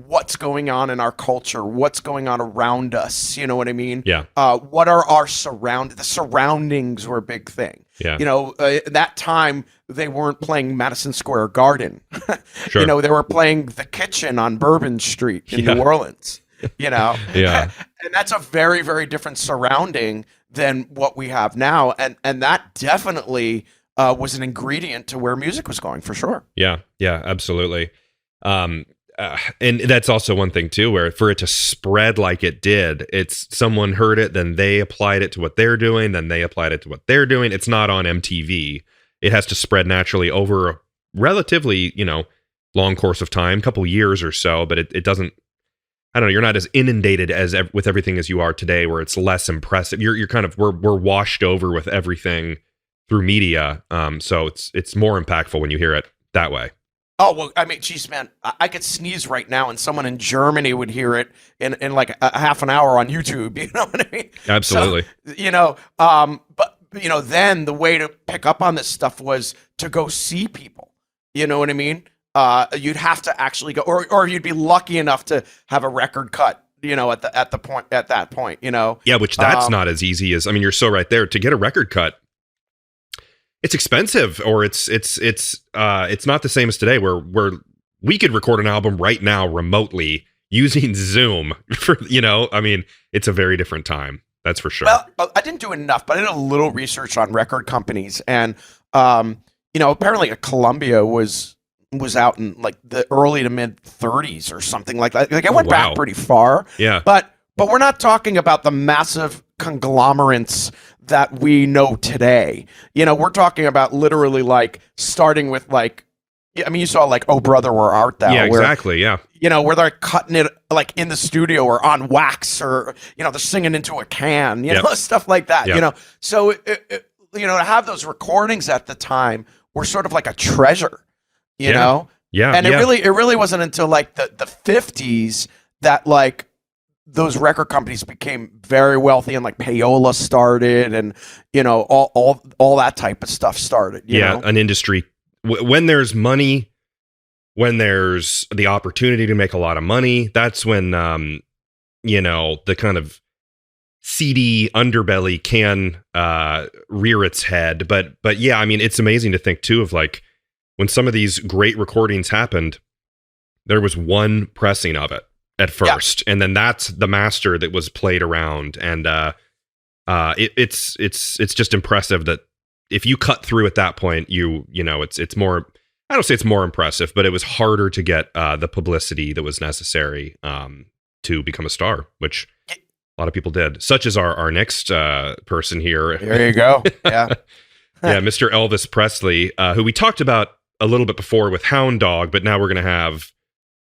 what's going on in our culture, what's going on around us. You know what I mean? Yeah. What are our the surroundings were a big thing. Yeah. That time they weren't playing Madison Square Garden. Sure. They were playing The Kitchen on Bourbon Street in New Orleans. Yeah. And that's a very, very different surrounding than what we have now. And that definitely was an ingredient to where music was going, for sure. Yeah. Yeah, absolutely. And that's also one thing too, where for it to spread like it did, it's someone heard it, then they applied it to what they're doing, then they applied it to what they're doing. It's not on MTV. It has to spread naturally over a relatively, long course of time, couple years or so, but it doesn't, I don't know, you're not as inundated with everything as you are today, where it's less impressive. You're kind of, we're washed over with everything through media. So it's more impactful when you hear it that way. Oh, well, I mean, geez, man, I could sneeze right now and someone in Germany would hear it in like a half an hour on YouTube. You know what I mean? Absolutely. So, but, then the way to pick up on this stuff was to go see people. You know what I mean? You'd have to actually go, or you'd be lucky enough to have a record cut, at that point. Yeah, which that's not as easy as, you're so right there. To get a record cut, it's expensive, or it's not the same as today, where we could record an album right now remotely using Zoom. It's a very different time. That's for sure. Well, I didn't do enough, but I did a little research on record companies, and apparently Columbia was out in like the early to mid 30s or something like that. Like I went back pretty far. Yeah, but we're not talking about the massive conglomerates that we know today. We're talking about literally like starting with like, you saw like Oh Brother Where Art Thou? Yeah, exactly. Yeah. Where they're cutting it like in the studio or on wax, or, they're singing into a can, stuff like that, So, to have those recordings at the time were sort of like a treasure, know? Yeah. And it really wasn't until like the 50s that like those record companies became very wealthy, and like payola started, and all that type of stuff started. You know? An industry when there's money, when there's the opportunity to make a lot of money, that's when the kind of seedy underbelly can rear its head. But yeah, it's amazing to think too of like when some of these great recordings happened, there was one pressing of it at first, and then that's the master that was played around, and it's just impressive that if you cut through at that point, it's more, I don't say it's more impressive, but it was harder to get the publicity that was necessary to become a star, which a lot of people did, such as our next person here. There you go. Yeah. Yeah, Mr. Elvis Presley, who we talked about a little bit before with Hound Dog, but now we're going to have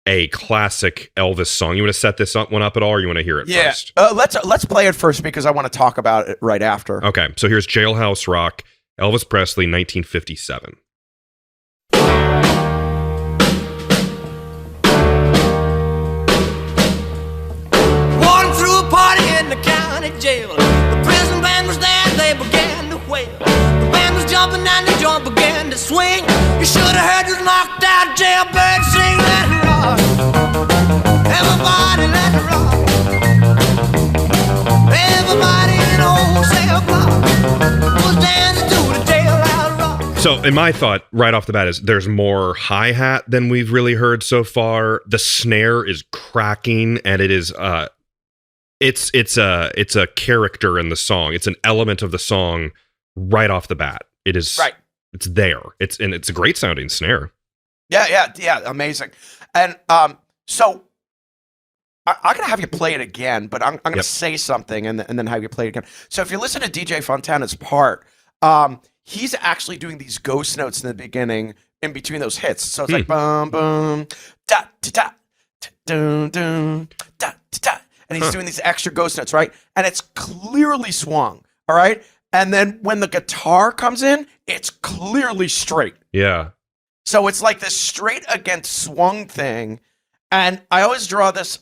a classic Elvis song. You want to set this one up at all, or you want to hear it first? Let's play it first, because I want to talk about it right after. Okay, so here's Jailhouse Rock, Elvis Presley, 1957. One, two, county jail. The prison band was there, they began to wail. The band was jumping and the joint began to swing. You should have heard this knocked out jailbird sing. Let it rock, everybody let it rock. Everybody in old cell block was dancing to the jailhouse rock. So, in my thought, right off the bat, is there's more hi-hat than we've really heard so far. The snare is cracking, and it is it's a character in the song. It's an element of the song right off the bat. It is Right. It's there. It's a great sounding snare. Yeah, amazing. And so I'm gonna have you play it again, but I'm gonna say something and then have you play it again. So if you listen to DJ Fontana's part, he's actually doing these ghost notes in the beginning in between those hits. So it's like boom boom da da da dun dun da da da, and he's doing these extra ghost notes, right? And it's clearly swung, all right. And then when the guitar comes in, it's clearly straight. Yeah. So it's like this straight against swung thing. And I always draw this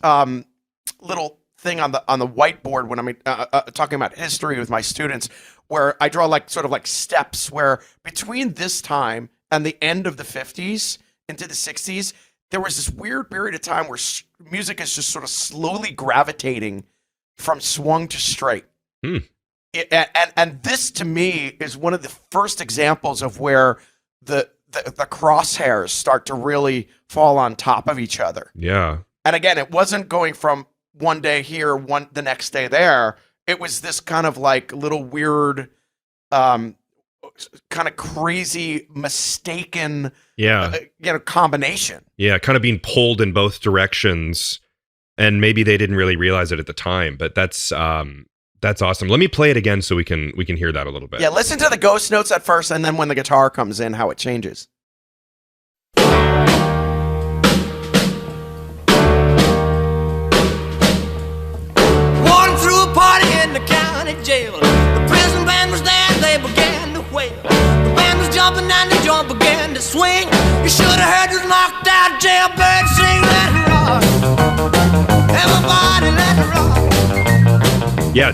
little thing on the whiteboard when I'm talking about history with my students, where I draw like sort of like steps where between this time and the end of the 50s into the 60s, there was this weird period of time where music is just sort of slowly gravitating from swung to straight. And this to me is one of the first examples of where the crosshairs start to really fall on top of each other. Yeah. And again, it wasn't going from one day here, the next day there. It was this kind of like little weird, kind of crazy, mistaken, combination. Yeah, kind of being pulled in both directions, and maybe they didn't really realize it at the time. But that's awesome. Let me play it again so we can hear that a little bit. Yeah, listen to the ghost notes at first, and then when the guitar comes in, how it changes. Walking through a party in the county jail. The prison band was there, they began to wail. The band was jumping and the joint began to swing. You should have heard this knocked out jailbird sing. Let it rock, everybody let it rock. Yeah,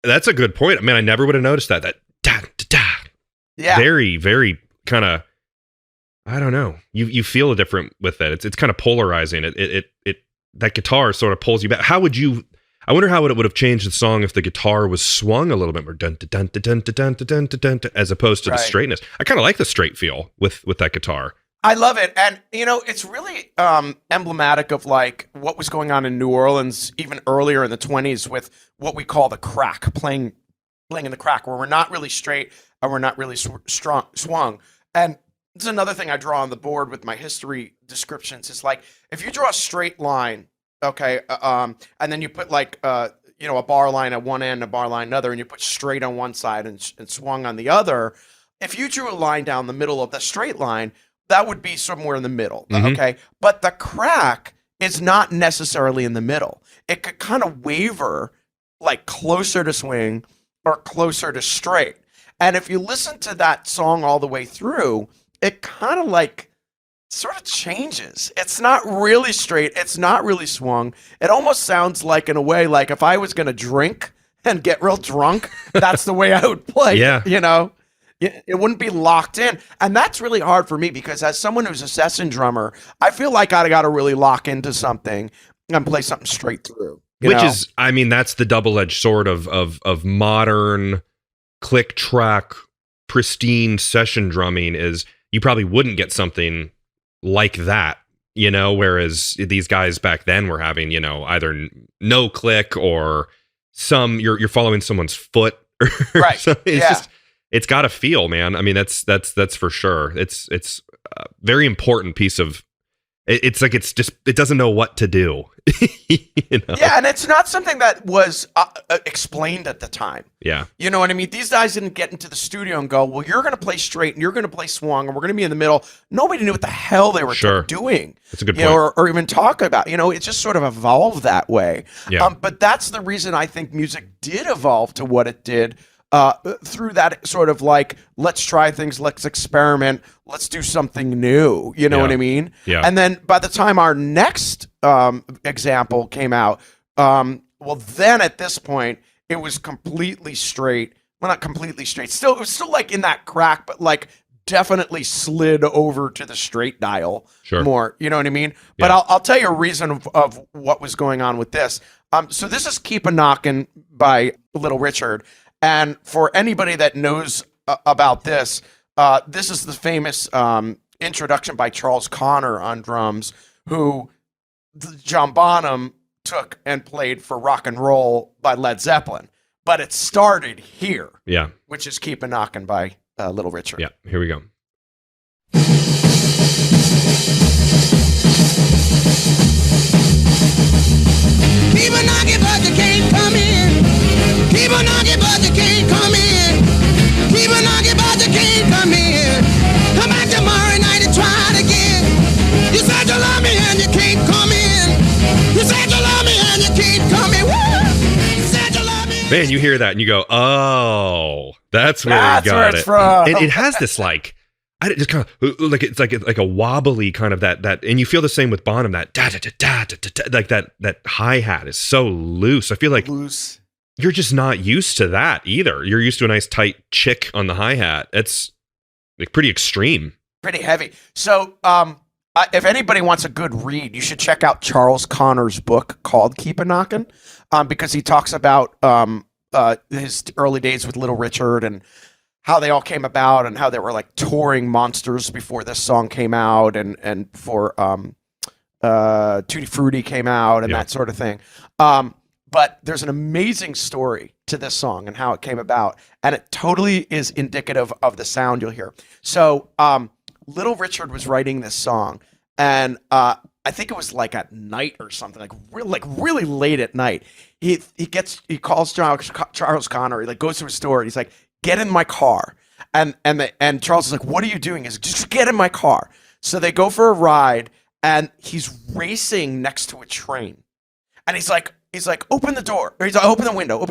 that's a good point. I mean, I never would have noticed that. That da da da. Yeah, very, very kind of. I don't know. You feel different with that. It's kind of polarizing. It that guitar sort of pulls you back. How would you? I wonder how it would have changed the song if the guitar was swung a little bit more dun dun dun dun dun dun dun dun, as opposed to the straightness. I kind of like the straight feel with that guitar. I love it. And, it's really emblematic of like what was going on in New Orleans even earlier in the 20s with what we call the crack, playing in the crack, where we're not really straight and we're not really swung. And this is another thing I draw on the board with my history descriptions. It's like, if you draw a straight line, okay, and then you put like, a bar line at one end, a bar line another, and you put straight on one side and swung on the other. If you drew a line down the middle of the straight line, that would be somewhere in the middle, okay? But the crack is not necessarily in the middle. It could kind of waver like closer to swing or closer to straight. And if you listen to that song all the way through, it kind of like sort of changes. It's not really straight. It's not really swung. It almost sounds like, in a way, like if I was going to drink and get real drunk, that's the way I would play. Yeah. It wouldn't be locked in. And that's really hard for me because as someone who's a session drummer, I feel like I got to really lock into something and play something straight through. Which is, I mean, that's the double-edged sword of modern click track, pristine session drumming is you probably wouldn't get something like that, whereas these guys back then were having, either no click or you're following someone's foot. Right. So it's just, it's got to feel, man. I mean, that's for sure. It's a very important piece of. It's like it doesn't know what to do. Yeah, and it's not something that was explained at the time. Yeah, you know what I mean. These guys didn't get into the studio and go, "Well, you're going to play straight and you're going to play swung and we're going to be in the middle." Nobody knew what the hell they were doing. That's a good point. Or even talk about. It just sort of evolved that way. Yeah. But that's the reason I think music did evolve to what it did. Through that sort of like, let's try things, let's experiment, let's do something new. You know what I mean? Yeah. And then by the time our next example came out, well, then at this point, it was completely straight. Well, not completely straight. Still, it was still like in that crack, but like definitely slid over to the straight dial more. You know what I mean? But I'll tell you a reason of what was going on with this. So this is "Keep a Knockin'" by Little Richard, and for anybody that knows about this, this is the famous introduction by Charles Connor on drums, who John Bonham took and played for Rock and Roll by Led Zeppelin. But it started here, which is "Keep a Knockin'" by Little Richard. Yeah, here we go. Keep a knocking, but you can't come in. Keep a knocking, but you can't come in. Keep a knocking, but you can't come in. Come back tomorrow night and try it again. You said you love me and you can't come in. You said you love me and you can't come in. Woo! You said you love me. Man, you hear that and you go, "Oh, that's where he got where it's from." It has this like, I just kind of like it's like a wobbly kind of that, and you feel the same with Bonham. That da da da da da da, like that hi hat is so loose. I feel like Loose. you're just not used to that either. You're used to a nice tight chick on the hi hat. It's like pretty extreme, Pretty heavy. So, if anybody wants a good read, you should check out Charles Connor's book called "Keep a Knockin'," because he talks about his early days with Little Richard and how they all came about and how they were like touring monsters before this song came out and before Tutti Frutti came out and that sort of thing. But there's an amazing story to this song and how it came about, and it totally is indicative of the sound you'll hear. So Little Richard was writing this song, and I think it was like at night or something, like really late at night. He calls Charles Connor. He like goes to his store. And he's like, "Get in my car," and Charles is like, "What are you doing?" He's like, "Just get in my car." So they go for a ride, and he's racing next to a train, and he's like, "Open the door," or he's like, "Open the window."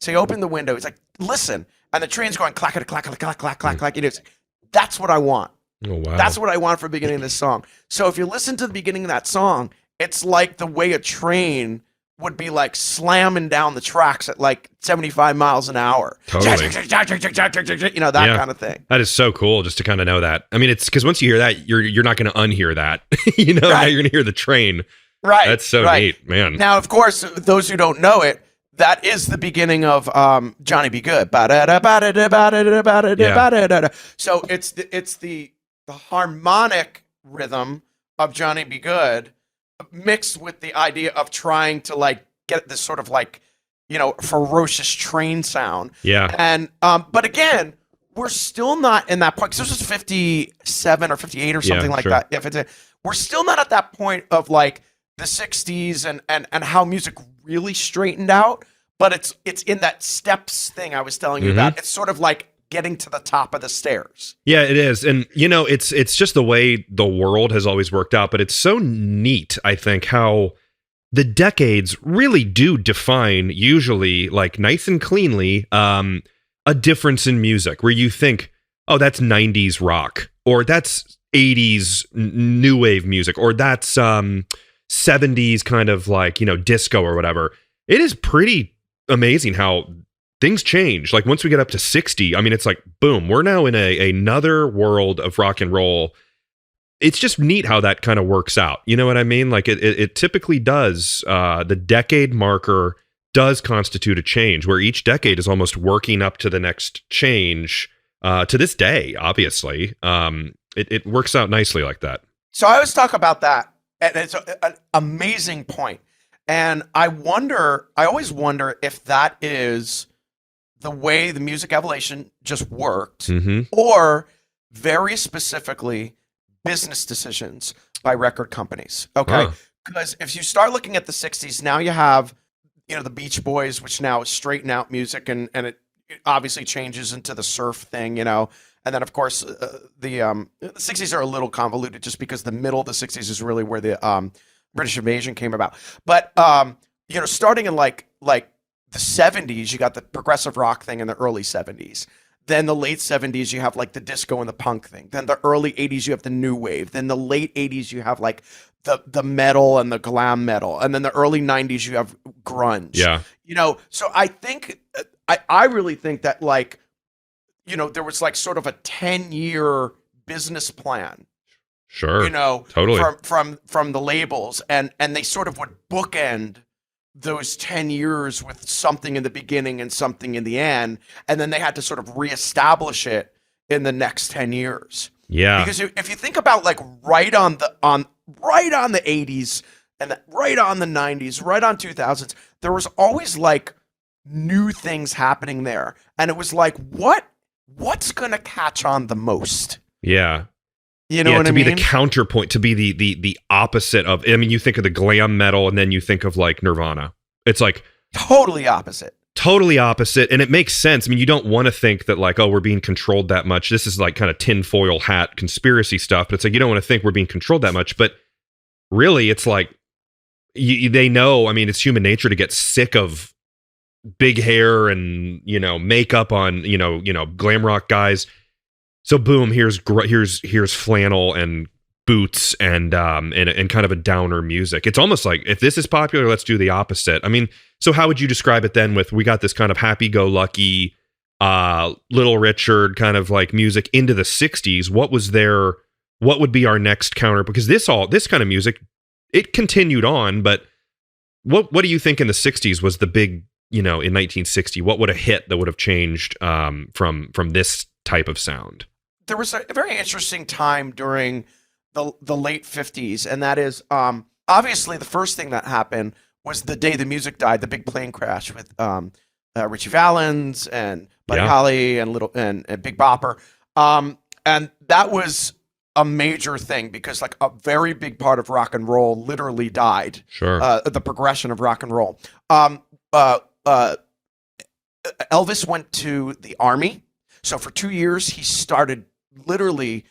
So he opened the window. He's like, "Listen," and the train's going clack clack clack clack clack clack clack. It's like, that's what I want. Oh wow, That's what I want for the beginning of this song. So if you listen to the beginning of that song, it's like the way a train would be like slamming down the tracks at like 75 miles an hour. Totally. You know, that kind of thing. That is so cool just to kind of know that. I mean, it's because once you hear that, you're not going to unhear that. You know, now you're going to hear the train. Right. That's so neat, man. Now, of course, those who don't know it, that is the beginning of Johnny Be Good. So it's the harmonic rhythm of Johnny Be Good mixed with the idea of trying to like get this sort of like, you know, ferocious train sound. Yeah. And but again, we're still not in that point, because this was 57 or 58 or something like that. We're still not at that point of like the 60s and how music really straightened out, but it's in that steps thing I was telling you about. It's sort of like getting to the top of the stairs. Yeah, it is. And you know, it's just the way the world has always worked out, but it's so neat, I think, how the decades really do define, usually like nice and cleanly, a difference in music where you think, oh, that's 90s rock, or that's 80s new wave music, or that's 70s kind of like, you know, disco or whatever. It is pretty amazing how things change. Like once we get up to 60, I mean, it's like, boom, we're now in another world of rock and roll. It's just neat how that kind of works out. You know what I mean? Like it typically does. The decade marker does constitute a change where each decade is almost working up to the next change to this day, obviously. It works out nicely like that. So I always talk about that. And it's an amazing point. And I always wonder if that is the way the music evolution just worked, or very specifically business decisions by record companies. Okay. Because if you start looking at the 60s, now you have, you know, the Beach Boys, which now is straighten out music, and it obviously changes into the surf thing, you know. And then, of course, the 60s are a little convoluted just because the middle of the 60s is really where the British invasion came about. But, you know, starting in like the 70s, you got the progressive rock thing in the early 70s. Then the late 70s, you have like the disco and the punk thing. Then the early 80s, you have the new wave. Then the late 80s, you have like the metal and the glam metal. And then the early 90s, you have grunge. Yeah. You know, so I think, I really think that like, you know, there was like sort of a 10-year business plan. Sure. You know, totally. from the labels. And they sort of would bookend those 10 years with something in the beginning and something in the end, and then they had to sort of reestablish it in the next 10 years. Yeah. Because if you think about like right on the 80s and right on the 90s, right on 2000s, there was always like new things happening there. And it was like, what's going to catch on the most? Yeah. You know what I mean? To be the counterpoint, to be the opposite of, I mean, you think of the glam metal and then you think of like Nirvana. It's like totally opposite. And it makes sense. I mean, you don't want to think that like, oh, we're being controlled that much. This is like kind of tinfoil hat conspiracy stuff, but it's like, you don't want to think we're being controlled that much. But really, it's like, they know, I mean, it's human nature to get sick of big hair and, you know, makeup on, you know, glam rock guys. So boom, here's flannel and boots and kind of a downer music. It's almost like, if this is popular, let's do the opposite. I mean, so how would you describe it then with, we got this kind of happy-go-lucky Little Richard kind of like music into the 60s. What would be our next counter? Because this kind of music, it continued on, but what do you think in the 60s was the big, you know, in 1960, what would have hit that would have changed from this type of sound? There was a very interesting time during the late 50s, and that is obviously the first thing that happened was the day the music died, the big plane crash with Richie Valens and Buddy Holly and Big Bopper, and that was a major thing because like a very big part of rock and roll literally died. Sure, the progression of rock and roll. Elvis went to the Army. So for 2 years, he started literally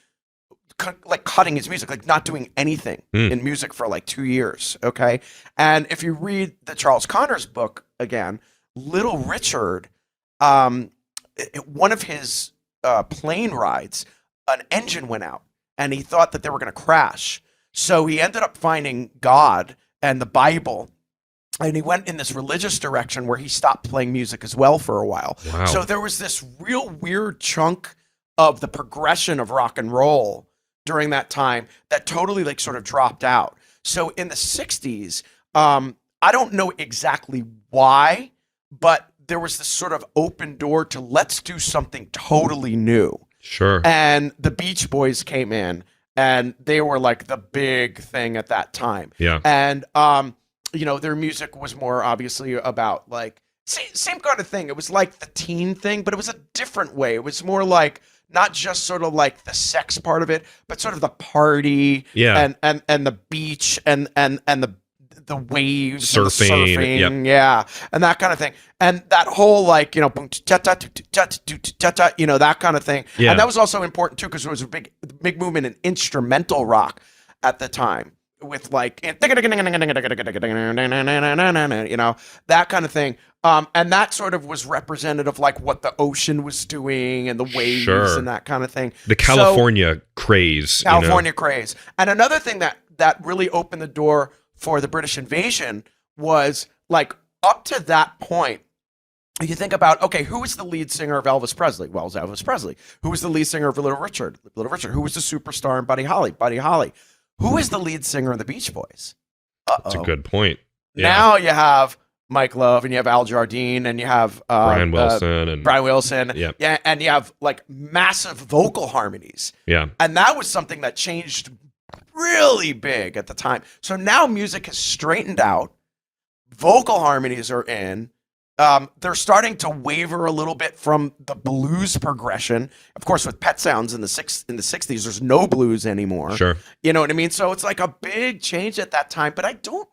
like cutting his music, like not doing anything in music for like 2 years. Okay. And if you read the Charles Connors book again, Little Richard, one of his plane rides, an engine went out and he thought that they were going to crash. So he ended up finding God and the Bible. And he went in this religious direction where he stopped playing music as well for a while. Wow. So there was this real weird chunk of the progression of rock and roll during that time that totally like sort of dropped out. So in the 60s, I don't know exactly why, but there was this sort of open door to let's do something totally new. Sure. And the Beach Boys came in and they were like the big thing at that time. Yeah. And, you know, their music was more obviously about like same kind of thing. It was like the teen thing, but it was a different way. It was more like not just sort of like the sex part of it, but sort of the party and the beach and the waves, surfing, yeah, and that kind of thing. And that whole like, you know, you know, that kind of thing. Yeah. And that was also important too because there was a big movement in instrumental rock at the time. With like, you know, that kind of thing. And that sort of was representative of like what the ocean was doing and the waves and that kind of thing. The California craze. Craze. And another thing that really opened the door for the British invasion was like up to that point, you think about, okay, who was the lead singer of Elvis Presley? Well, it was Elvis Presley. Who was the lead singer of Little Richard? Little Richard. Who was the superstar in Buddy Holly? Buddy Holly. Who is the lead singer of the Beach Boys? That's a good point. Yeah. Now you have Mike Love and you have Al Jardine and you have Brian Wilson. Yeah, and you have like massive vocal harmonies. Yeah. And that was something that changed really big at the time. So now music has straightened out. Vocal harmonies are in. They're starting to waver a little bit from the blues progression. Of course, with Pet Sounds in the 60s, there's no blues anymore. Sure. You know what I mean? So it's like a big change at that time. But I don't,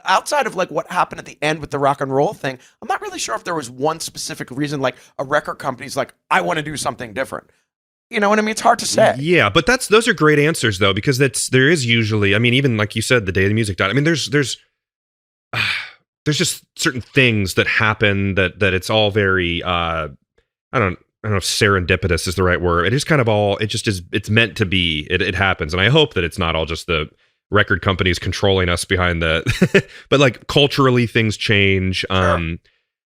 outside of like what happened at the end with the rock and roll thing, I'm not really sure if there was one specific reason, like a record company's like, I want to do something different. You know what I mean? It's hard to say. Yeah, but those are great answers though, because there is usually, I mean, even like you said, the day the music died. I mean, there's just certain things that happen that it's all very, I don't don't know if serendipitous is the right word. It is kind of all, it just is, it's meant to be. It happens. And I hope that it's not all just the record companies controlling us behind the, but like culturally things change. Sure.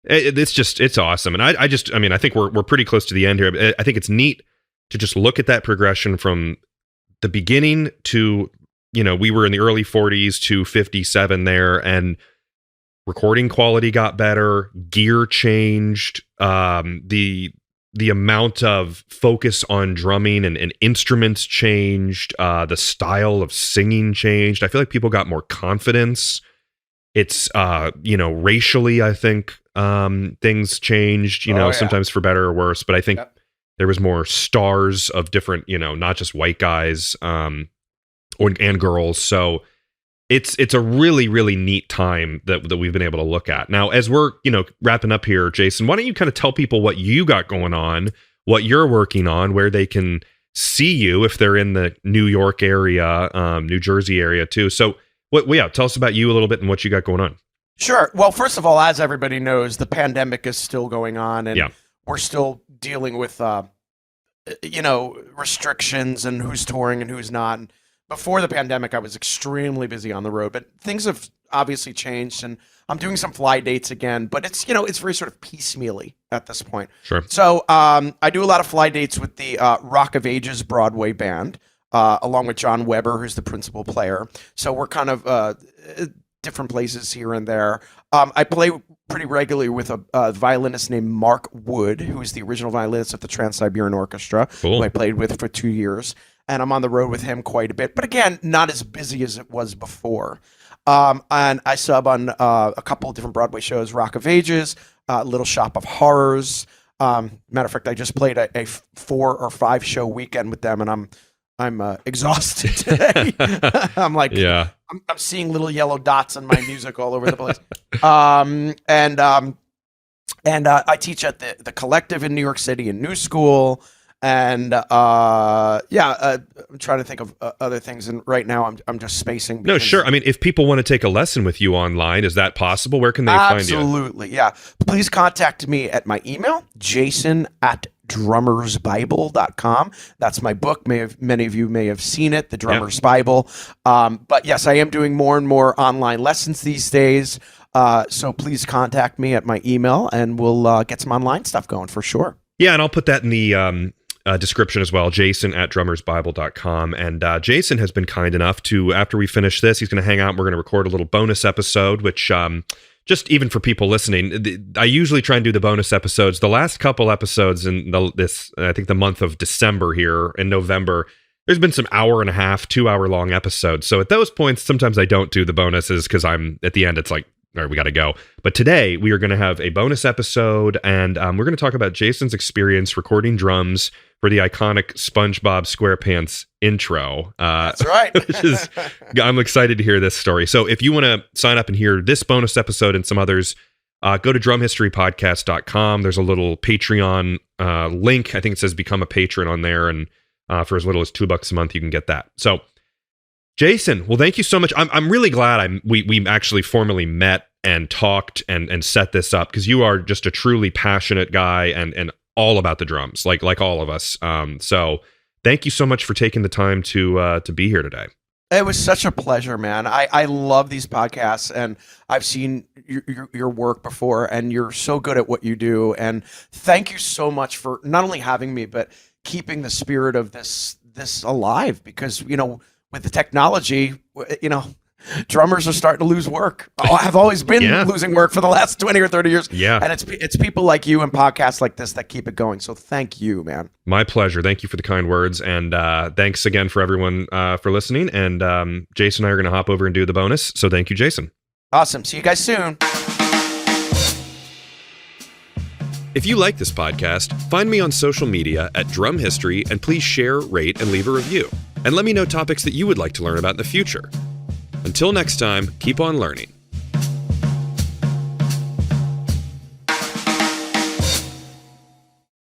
It's awesome. And I think we're pretty close to the end here. I think it's neat to just look at that progression from the beginning to, we were in the early 40s to 57 there, and recording quality got better, gear changed, the amount of focus on drumming and instruments changed, the style of singing changed. I feel like people got more confidence. It's racially, I think things changed, sometimes for better or worse, but I think there was more stars of different, not just white guys and girls. So it's a really, really neat time that we've been able to look at. Now, as we're, wrapping up here, Jason, why don't you kind of tell people what you got going on, what you're working on, where they can see you if they're in the New York area, New Jersey area too. So tell us about you a little bit and what you got going on. Sure. Well, first of all, as everybody knows, the pandemic is still going on, and we're still dealing with, restrictions and who's touring and who's not. And before the pandemic, I was extremely busy on the road, but things have obviously changed, and I'm doing some fly dates again, but it's very sort of piecemeally at this point. Sure. So I do a lot of fly dates with the Rock of Ages Broadway band, along with John Weber, who's the principal player. So we're kind of different places here and there. I play pretty regularly with a violinist named Mark Wood, who is the original violinist of the Trans-Siberian Orchestra, cool. who I played with for 2 years. And I'm on the road with him quite a bit. But again, not as busy as it was before. And I sub on a couple of different Broadway shows, Rock of Ages, Little Shop of Horrors. Matter of fact, I just played a 4 or 5 show weekend with them, and I'm exhausted today. I'm like, I'm seeing little yellow dots in my music all over the place. And I teach at the Collective in New York City in New School. And I'm trying to think of other things. And right now I'm just spacing. No, sure. I mean, if people want to take a lesson with you online, is that possible? Where can they find you? Absolutely. Yeah. Please contact me at my email, jason@drummersbible.com. That's my book. Many of you may have seen it, The Drummer's Bible. But yes, I am doing more and more online lessons these days. So please contact me at my email, and we'll get some online stuff going for sure. Yeah, and I'll put that in the description as well, jason@drummersbible.com. And Jason has been kind enough to, after we finish this, he's going to hang out. We're going to record a little bonus episode, which just even for people listening, I usually try and do the bonus episodes. The last couple episodes in I think the month of December here in November, there's been some 1.5, 2 hour long episodes. So at those points, sometimes I don't do the bonuses because I'm at the end, it's like, all right, we got to go. But today we are going to have a bonus episode, and we're going to talk about Jason's experience recording drums for the iconic SpongeBob Squarepants intro. That's right. I'm excited to hear this story. So if you want to sign up and hear this bonus episode and some others, go to drumhistorypodcast.com. There's a little Patreon link. I think it says become a patron on there. And for as little as $2 a month, you can get that. So Jason, well, thank you so much. I'm really glad we actually formally met and talked and set this up, because you are just a truly passionate guy and all about the drums, like all of us. So thank you so much for taking the time to be here today. It was such a pleasure, man. I love these podcasts, and I've seen your work before, and you're so good at what you do. And thank you so much for not only having me, but keeping the spirit of this alive, because, with the technology, drummers are starting to lose work. I've always been losing work for the last 20 or 30 years. Yeah. And it's people like you and podcasts like this that keep it going. So thank you, man. My pleasure. Thank you for the kind words. And thanks again for everyone for listening. And Jason and I are going to hop over and do the bonus. So thank you, Jason. Awesome. See you guys soon. If you like this podcast, find me on social media at Drum History, and please share, rate, and leave a review. And let me know topics that you would like to learn about in the future. Until next time, keep on learning.